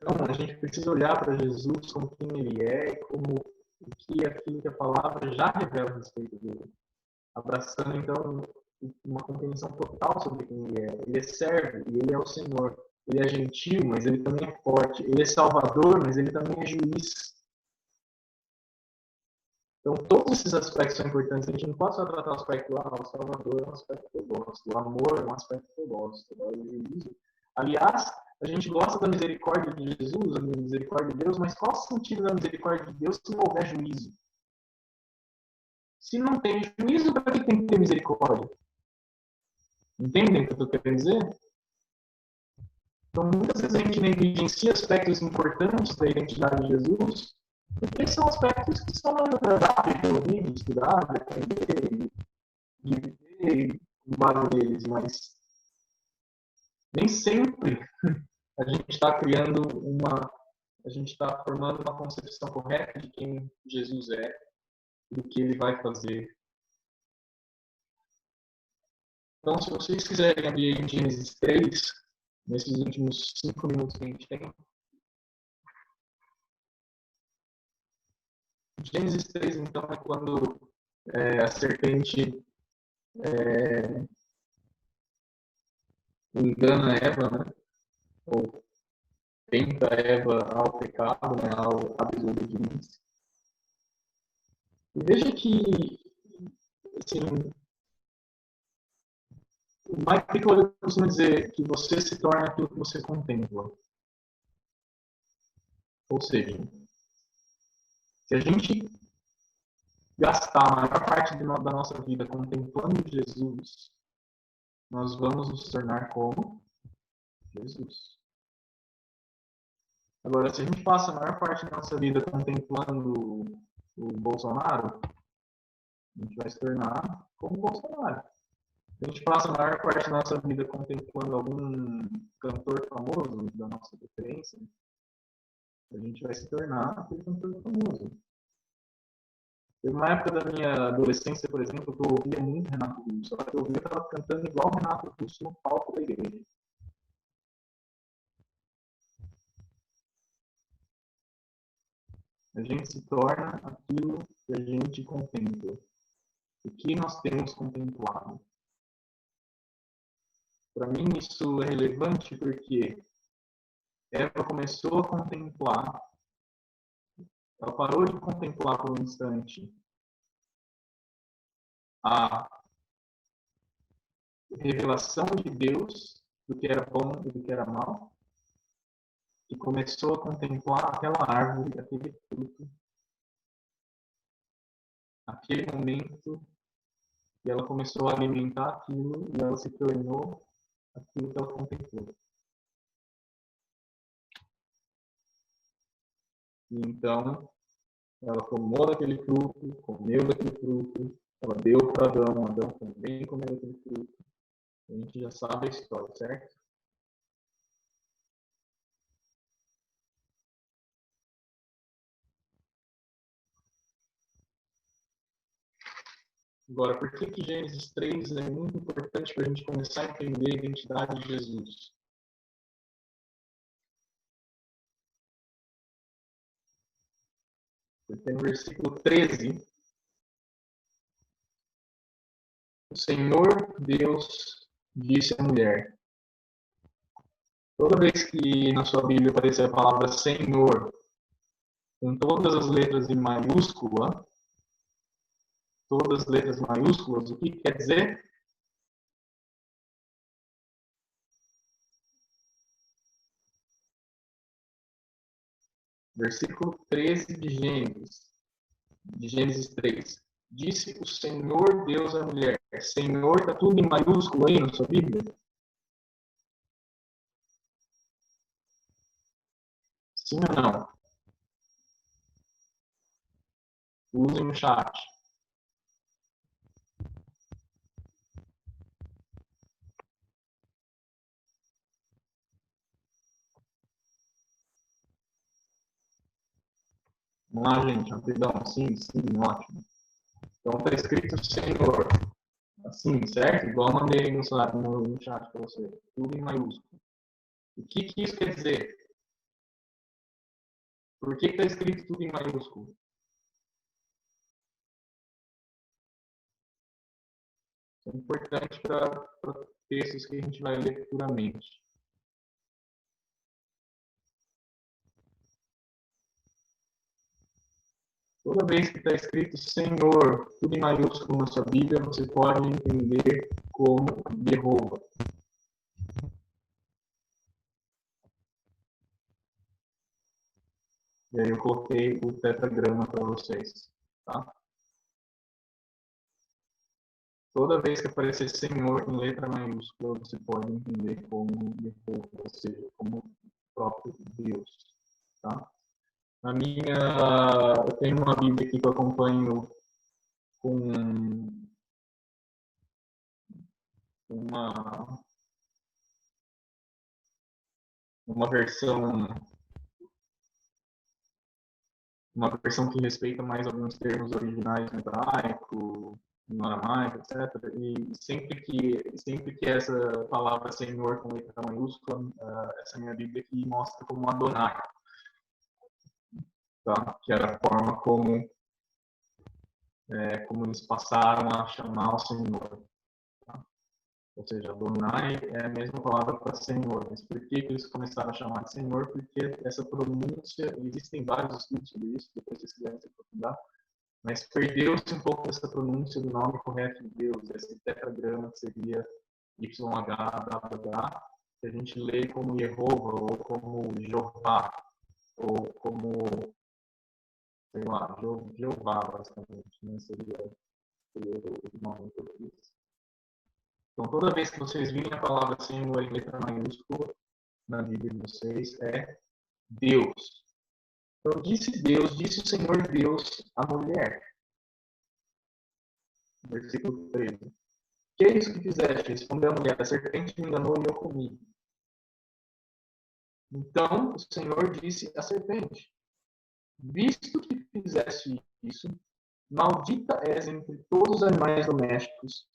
Então, a gente precisa olhar para Jesus como quem ele é e como o que aquilo que a palavra já revela a respeito dele. Abraçando, então, uma compreensão total sobre quem ele é. Ele é servo e ele é o Senhor. Ele é gentil, mas ele também é forte. Ele é salvador, mas ele também é juiz. Então, todos esses aspectos são importantes. A gente não pode só tratar o aspecto, o salvador é um aspecto que eu gosto, o amor é um aspecto que eu gosto, o juízo. Aliás, a gente gosta da misericórdia de Jesus, da misericórdia de Deus, mas qual o sentido da misericórdia de Deus se não houver juízo? Se não tem juízo, para que tem que ter misericórdia? Entendem o que eu estou querendo dizer? Então, muitas vezes a gente negligencia aspectos importantes da identidade de Jesus, porque são aspectos que são agradáveis de ouvir, de estudar, de aprender, de viver vários deles, mas nem sempre a gente está a gente está formando uma concepção correta de quem Jesus é, do que ele vai fazer. Então, se vocês quiserem abrir em Gênesis 3, nesses últimos 5 minutos que a gente tem, Gênesis 3, então, é quando a serpente engana Eva, né? Ou tenta Eva ao pecado, né? À desobediência. E veja que, assim, o Mike Piccolo costuma dizer que você se torna aquilo que você contempla. Ou seja, se a gente gastar a maior parte da nossa vida contemplando Jesus, nós vamos nos tornar como Jesus. Agora, se a gente passa a maior parte da nossa vida contemplando o Bolsonaro, a gente vai se tornar como o Bolsonaro. Se a gente passa a maior parte da nossa vida contemplando algum cantor famoso da nossa preferência, a gente vai se tornar aquele cantor famoso. Teve uma época da minha adolescência, por exemplo, que eu ouvia muito Renato Russo. Só que eu ouvia, eu estava cantando igual Renato Russo no palco da igreja. A gente se torna aquilo que a gente contempla. O que nós temos contemplado. Para mim isso é relevante porque Eva começou a contemplar, ela parou de contemplar por um instante a revelação de Deus do que era bom e do que era mal, e começou a contemplar aquela árvore, aquele fruto, aquele momento, e ela começou a alimentar aquilo e ela se tornou aquilo que ela contemplou. E então, ela tomou daquele fruto, comeu daquele fruto, ela deu para Adão também comeu daquele fruto. A gente já sabe a história, certo? Agora, por que Gênesis 3 é muito importante para a gente começar a entender a identidade de Jesus? Porque no versículo 13, o Senhor Deus disse à mulher. Toda vez que na sua Bíblia aparecer a palavra Senhor, com todas as letras em maiúscula, todas as letras maiúsculas, o que quer dizer? Versículo 13 de Gênesis 3. Disse o Senhor Deus à mulher. Senhor está tudo em maiúsculo aí na sua Bíblia? Sim ou não? Usem no chat. Vamos lá, gente. Rapidão. Sim, ótimo. Então está escrito Senhor. Assim, certo? Igual eu mandei no chat para você. Tudo em maiúsculo. O que isso quer dizer? Por que está escrito tudo em maiúsculo? Isso é importante para textos que a gente vai ler futuramente. Toda vez que está escrito Senhor, tudo em maiúsculo na sua Bíblia, você pode entender como Jeová. E aí eu coloquei o tetragrama para vocês. Tá? Toda vez que aparecer Senhor em letra maiúscula, você pode entender como Jeová, ou seja, como o próprio Deus. Tá? Eu tenho uma Bíblia aqui que eu acompanho com uma versão que respeita mais alguns termos originais no hebraico, no aramaico, etc. E sempre que essa palavra Senhor com letra maiúscula, essa minha Bíblia aqui mostra como Adonai, tá? Que era a forma como eles passaram a chamar o Senhor. Ou seja, Adonai é a mesma palavra para Senhor. Mas por que eles começaram a chamar de Senhor? Porque essa pronúncia, existem vários estudos sobre isso, depois vocês quiserem se aprofundar, mas perdeu-se um pouco dessa pronúncia do nome correto de Deus, esse tetragrama que seria YHWH, que a gente lê como Jeová, ou como Jeová, ou como, sei lá, Jeová, basicamente, né? Seria o nome em português. Então, toda vez que vocês virem a palavra Senhor em letra maiúscula na Bíblia de vocês, é Deus. Então, disse o Senhor Deus à mulher. Versículo 13. Que é isso que fizeste? Respondeu a mulher, a serpente me enganou e eu comi. Então, o Senhor disse à serpente, visto que fizeste isso, maldita és entre todos os animais domésticos,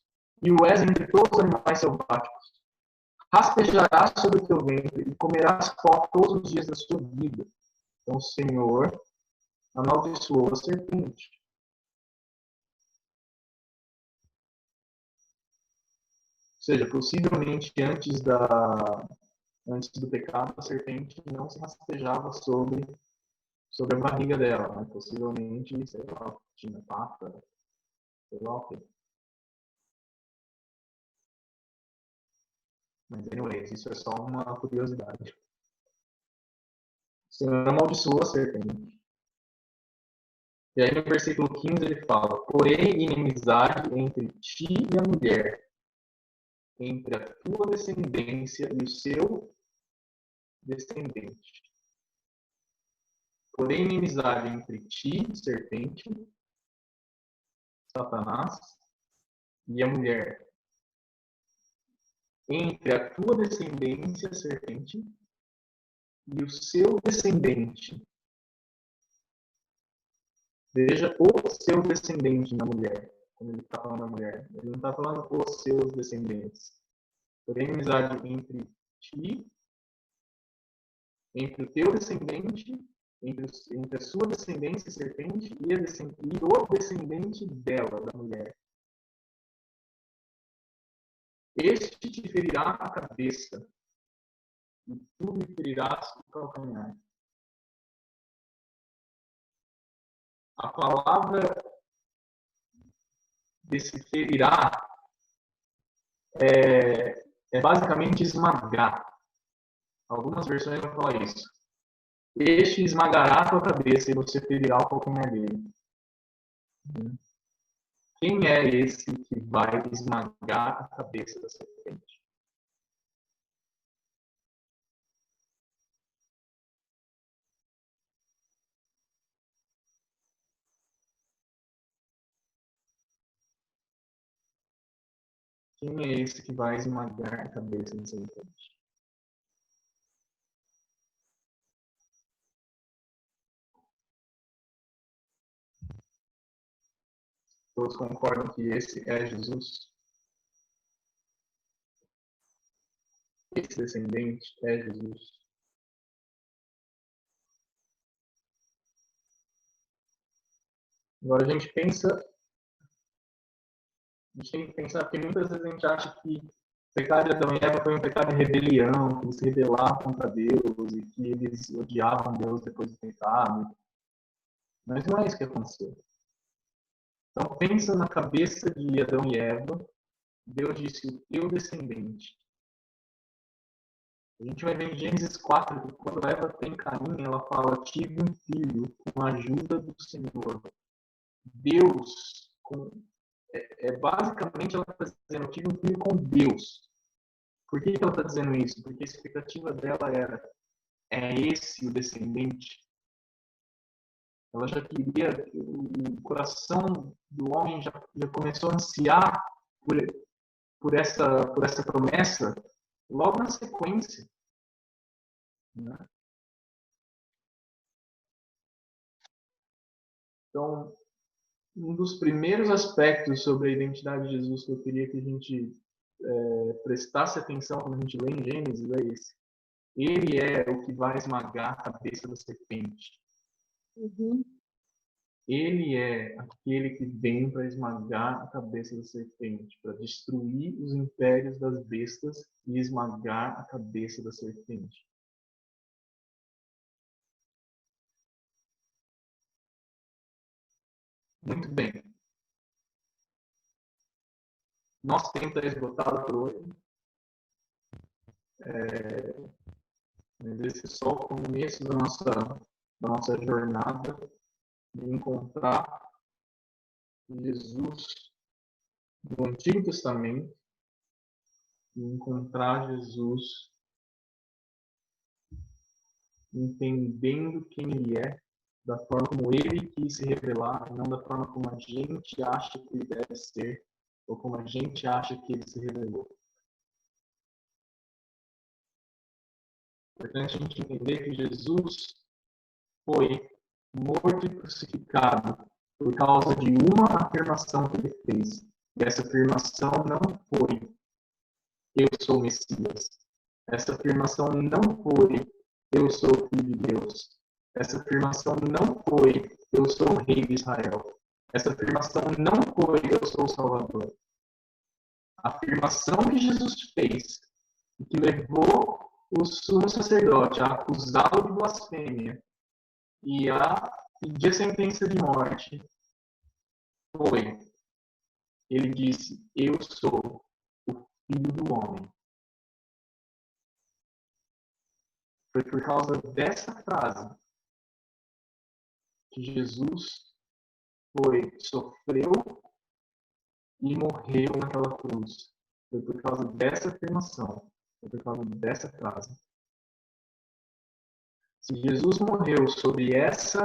e o és entre todos os animais selváticos. Rastejarás sobre o teu ventre e comerás pó todos os dias da sua vida. Então o Senhor amaldiçoou a serpente. Ou seja, possivelmente antes do pecado, a serpente não se rastejava sobre a barriga dela. Né? Possivelmente, sei lá, tinha pata, sei lá o quê. Mas, anyways, isso é só uma curiosidade. O Senhor amaldiçoou a serpente. E aí no versículo 15 ele fala, porém inimizade entre ti e a mulher, entre a tua descendência e o seu descendente. Porém inimizade entre ti, serpente, Satanás, e a mulher. Entre a tua descendência, serpente, e o seu descendente. Veja o seu descendente na mulher. Quando ele está falando da mulher. Ele não está falando os seus descendentes. Porém, amizade entre ti, entre o teu descendente, entre a sua descendência, serpente, e o descendente dela, da mulher. Este te ferirá a cabeça, e tu lhe ferirás o calcanhar. A palavra desse ferirá é basicamente esmagar. Algumas versões vão falar isso. Este esmagará a tua cabeça e você ferirá o calcanhar dele. Quem é esse que vai esmagar a cabeça da serpente? Quem é esse que vai esmagar a cabeça da serpente? Todos concordam que esse é Jesus? Esse descendente é Jesus? Agora a gente tem que pensar, porque muitas vezes a gente acha que o pecado de Adão e Eva foi um pecado de rebelião, que eles se rebelaram contra Deus e que eles odiavam Deus depois do pecado. Mas não é isso que aconteceu. Então pensa na cabeça de Adão e Eva. Deus disse, o teu descendente. A gente vai ver em Gênesis 4, que quando Eva tem Caim, ela fala, tive um filho com a ajuda do Senhor. Deus, basicamente ela está dizendo, eu tive um filho com Deus. Por que ela está dizendo isso? Porque a expectativa dela era, é esse o descendente? Ela já queria, o coração do homem já começou a ansiar por essa promessa logo na sequência. Né? Então, um dos primeiros aspectos sobre a identidade de Jesus que eu queria que a gente prestasse atenção quando a gente lê em Gênesis é esse. Ele é o que vai esmagar a cabeça da serpente. Uhum. Ele é aquele que vem para esmagar a cabeça da serpente, para destruir os impérios das bestas e esmagar a cabeça da serpente. Muito bem. Nosso tempo está esgotado por hoje. Mas esse é só o começo da nossa jornada de encontrar Jesus no Antigo Testamento e encontrar Jesus entendendo quem ele é, da forma como ele quis se revelar, não da forma como a gente acha que ele deve ser, ou como a gente acha que ele se revelou. É importante a gente entender que Jesus foi morto e crucificado por causa de uma afirmação que ele fez. E essa afirmação não foi: eu sou o Messias. Essa afirmação não foi: eu sou o Filho de Deus. Essa afirmação não foi: eu sou o Rei de Israel. Essa afirmação não foi: eu sou o Salvador. A afirmação que Jesus fez e que levou o sumo sacerdote a acusá-lo de blasfêmia e a pedir a sentença de morte foi: ele disse, eu sou o Filho do Homem. Foi por causa dessa frase que Jesus sofreu e morreu naquela cruz. Foi por causa dessa afirmação. Foi por causa dessa frase. Se Jesus morreu sobre essa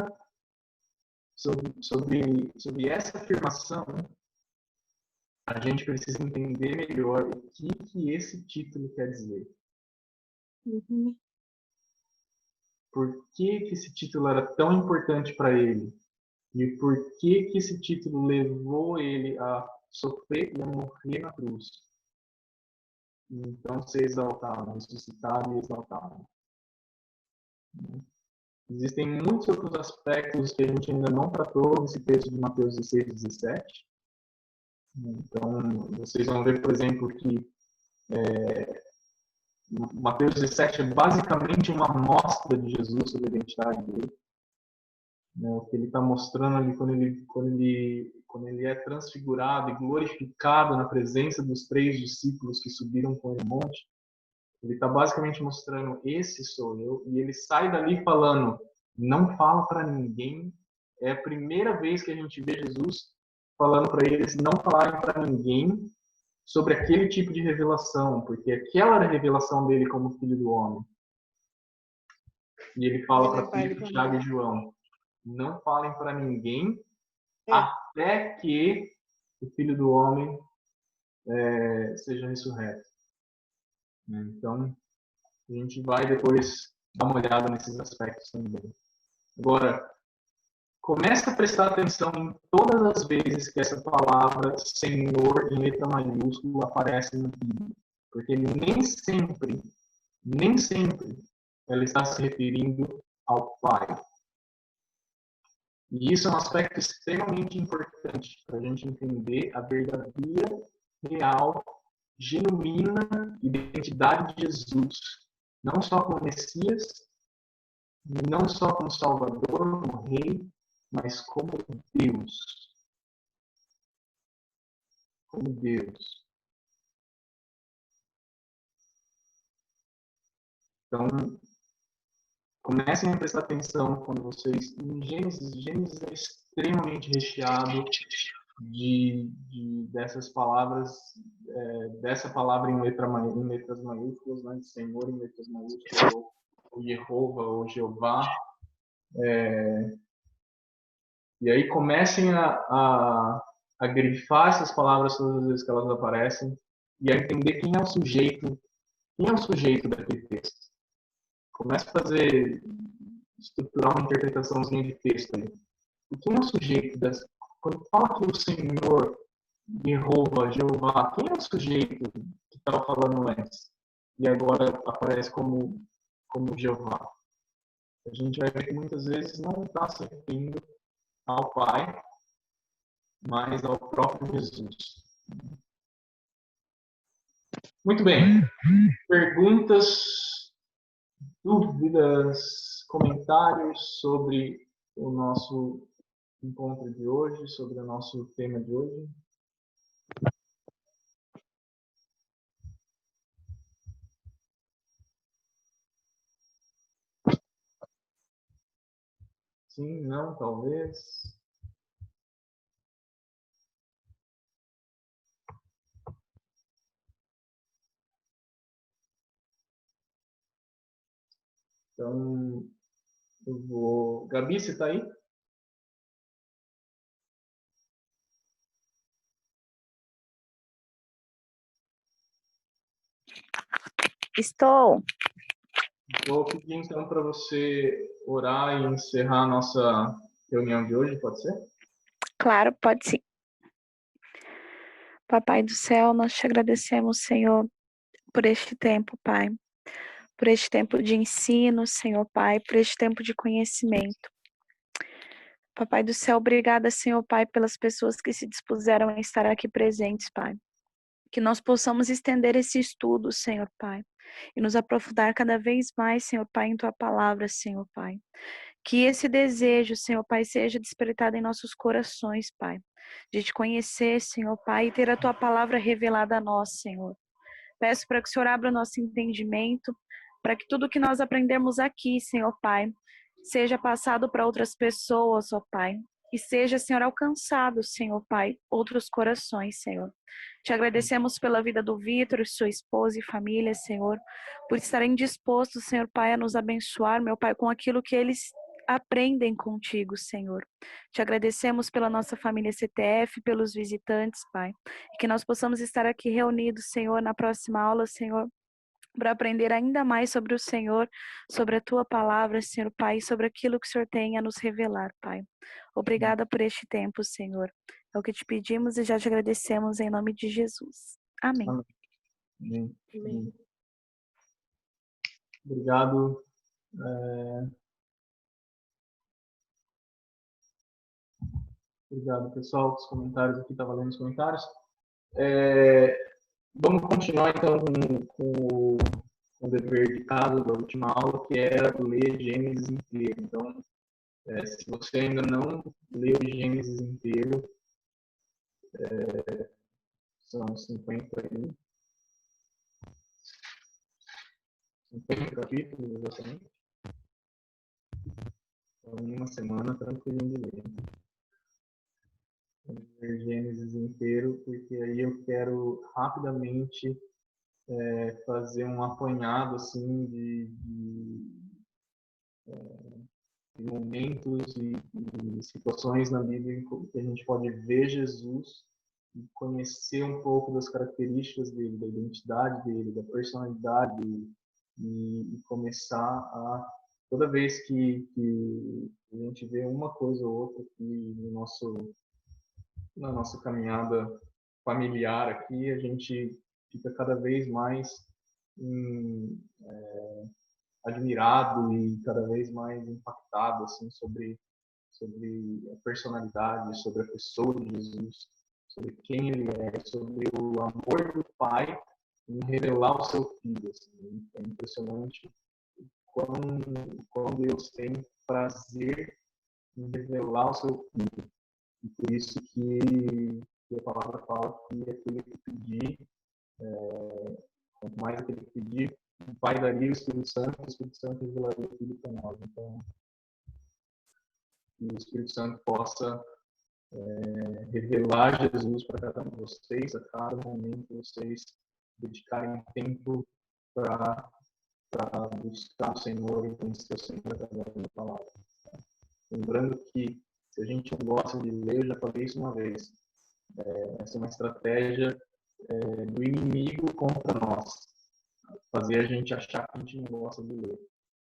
afirmação, a gente precisa entender melhor o que esse título quer dizer. Uhum. Por que esse título era tão importante para ele? E por que esse título levou ele a sofrer e a morrer na cruz? Então ser exaltado, ressuscitado e exaltado. Existem muitos outros aspectos que a gente ainda não tratou nesse texto de Mateus 16, 17. Então, vocês vão ver, por exemplo, que Mateus 17 é basicamente uma amostra de Jesus sobre a identidade dele. O que ele está mostrando ali quando ele é transfigurado e glorificado na presença dos 3 discípulos que subiram com o monte, ele está basicamente mostrando: esse sou eu, e ele sai dali falando: não fala para ninguém. É a primeira vez que a gente vê Jesus falando para eles não falarem para ninguém sobre aquele tipo de revelação, porque aquela era a revelação dele como Filho do Homem. E ele fala para Pedro, Tiago e João: não falem para ninguém até que o Filho do Homem seja ressurreto. Então, a gente vai depois dar uma olhada nesses aspectos também. Agora, comece a prestar atenção em todas as vezes que essa palavra Senhor em letra maiúscula aparece no Bíblia. Porque nem sempre, ela está se referindo ao Pai. E isso é um aspecto extremamente importante para a gente entender a verdadeira, real, genuína identidade de Jesus. Não só como Messias, não só como Salvador, como Rei, mas como Deus. Como Deus. Então, comecem a prestar atenção quando vocês... Gênesis é extremamente recheado dessas palavras, dessa palavra em letras maiúsculas, né, de Senhor em letras maiúsculas, ou Jeová, ou Jeová. E aí comecem a grifar essas palavras todas as vezes que elas aparecem e a entender quem é o sujeito daquele texto. Comece a estruturar uma interpretaçãozinha de texto aí. E quem é o sujeito quando fala que o Senhor, Jeová, quem é o sujeito que estava falando antes? E agora aparece como Jeová. A gente vai ver que muitas vezes não está se referindo ao Pai, mas ao próprio Jesus. Muito bem. Perguntas, dúvidas, comentários sobre o nosso encontro de hoje, sobre o nosso tema de hoje? Sim, não, talvez. Então, eu vou... Gabi, você está aí? Estou. Vou pedir então para você orar e encerrar a nossa reunião de hoje, pode ser? Claro, pode sim. Papai do céu, nós te agradecemos, Senhor, por este tempo, Pai. Por este tempo de ensino, Senhor Pai, por este tempo de conhecimento. Papai do céu, obrigada, Senhor Pai, pelas pessoas que se dispuseram a estar aqui presentes, Pai. Que nós possamos estender esse estudo, Senhor Pai, e nos aprofundar cada vez mais, Senhor Pai, em Tua palavra, Senhor Pai. Que esse desejo, Senhor Pai, seja despertado em nossos corações, Pai, de te conhecer, Senhor Pai, e ter a Tua palavra revelada a nós, Senhor. Peço para que o Senhor abra o nosso entendimento, para que tudo que nós aprendemos aqui, Senhor Pai, seja passado para outras pessoas, ó Pai, e seja, Senhor, alcançado, Senhor Pai, outros corações, Senhor. Te agradecemos pela vida do Vitor, sua esposa e família, Senhor, por estarem dispostos, Senhor Pai, a nos abençoar, meu Pai, com aquilo que eles aprendem contigo, Senhor. Te agradecemos pela nossa família CTF, pelos visitantes, Pai, e que nós possamos estar aqui reunidos, Senhor, na próxima aula, Senhor, para aprender ainda mais sobre o Senhor, sobre a Tua palavra, Senhor Pai, e sobre aquilo que o Senhor tem a nos revelar, Pai. Obrigada por este tempo, Senhor. É o que te pedimos e já te agradecemos em nome de Jesus. Amém. Amém. Amém. Obrigado. Obrigado, pessoal, dos comentários aqui, estava lendo os comentários. Vamos continuar, então, com o dever de casa da última aula, que era ler Gênesis inteiro. Então, se você ainda não leu Gênesis inteiro, são 50 capítulos, exatamente. Então, em uma semana, tranquilinho de ler. Vamos ler Gênesis inteiro, porque aí eu quero rapidamente fazer um apanhado assim de momentos e situações na Bíblia que a gente pode ver Jesus e conhecer um pouco das características dele, da identidade dele, da personalidade dele, e começar a toda vez que a gente vê uma coisa ou outra aqui na nossa caminhada familiar aqui, a gente fica cada vez mais hum, admirado e cada vez mais impactado assim sobre a personalidade, sobre a pessoa de Jesus, sobre quem ele é, sobre o amor do Pai em revelar o seu filho. Assim. É impressionante quão Deus tem prazer em revelar o seu filho. E por isso que a palavra fala que aquele que pedir, quanto mais aquele que pedir, o Pai daria o Espírito Santo revelaria o Filho para nós. Então, que o Espírito Santo possa revelar Jesus para cada um de vocês, a cada momento vocês dedicarem tempo para buscar o Senhor e conhecer o Senhor através da palavra. Lembrando que se a gente não gosta de ler, eu já falei isso uma vez, essa é uma estratégia do inimigo contra nós, fazer a gente achar que a gente não gosta de ler.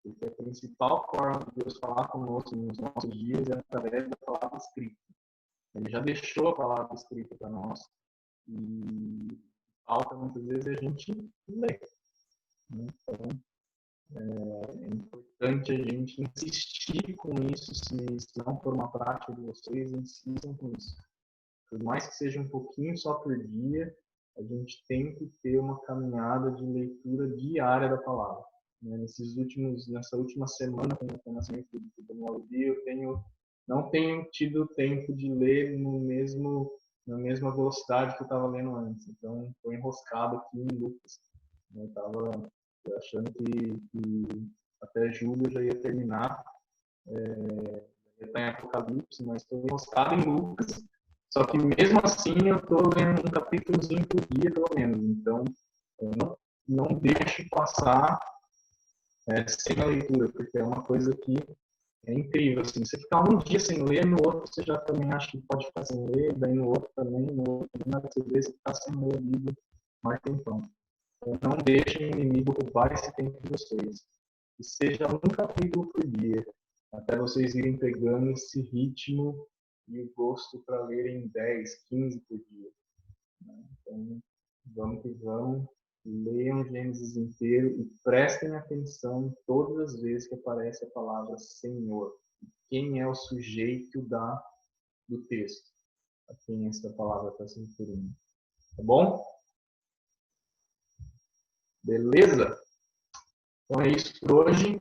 Porque a principal forma de Deus falar conosco nos nossos dias é através da palavra escrita. Ele já deixou a palavra escrita para nós e falta muitas vezes a gente ler. Né? Então, É importante a gente insistir com isso, se não for uma prática de vocês, insistam com isso. Por mais que seja um pouquinho só por dia, a gente tem que ter uma caminhada de leitura diária da palavra. Nessa última semana, com o nascimento do Daniel eu não tenho tido tempo de ler na mesma velocidade que eu estava lendo antes. Então, estou enroscado aqui em Lucas. Eu estava achando que até julho eu já ia terminar, já está em Apocalipse, mas estou enroscado em Lucas. Só que mesmo assim eu estou lendo um capítulozinho por dia, pelo menos. Então, eu não deixo passar sem a leitura, porque é uma coisa que é incrível. Assim, você ficar um dia sem ler, no outro você já também acha que pode ficar sem ler, daí no outro também, no outro também, você vê, você está sem ler o livro mais tempão. Então, não deixem o inimigo roubar esse tempo de vocês. Que seja um capítulo por dia, até vocês irem pegando esse ritmo e o gosto para lerem 10, 15 por dia. Então, vamos que vamos, leiam Gênesis inteiro e prestem atenção em todas as vezes que aparece a palavra Senhor. Quem é o sujeito do texto? A quem essa palavra está se referindo. Tá bom? Beleza? Então é isso por hoje.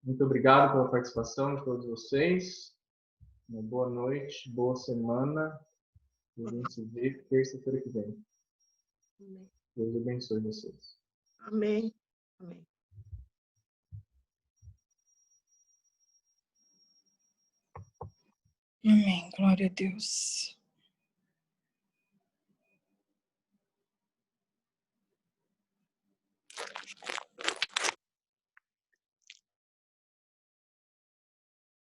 Muito obrigado pela participação de todos vocês. Uma boa noite, boa semana. E a gente se vê terça-feira que vem. Amém. Deus abençoe vocês. Amém. Amém. Amém. Glória a Deus.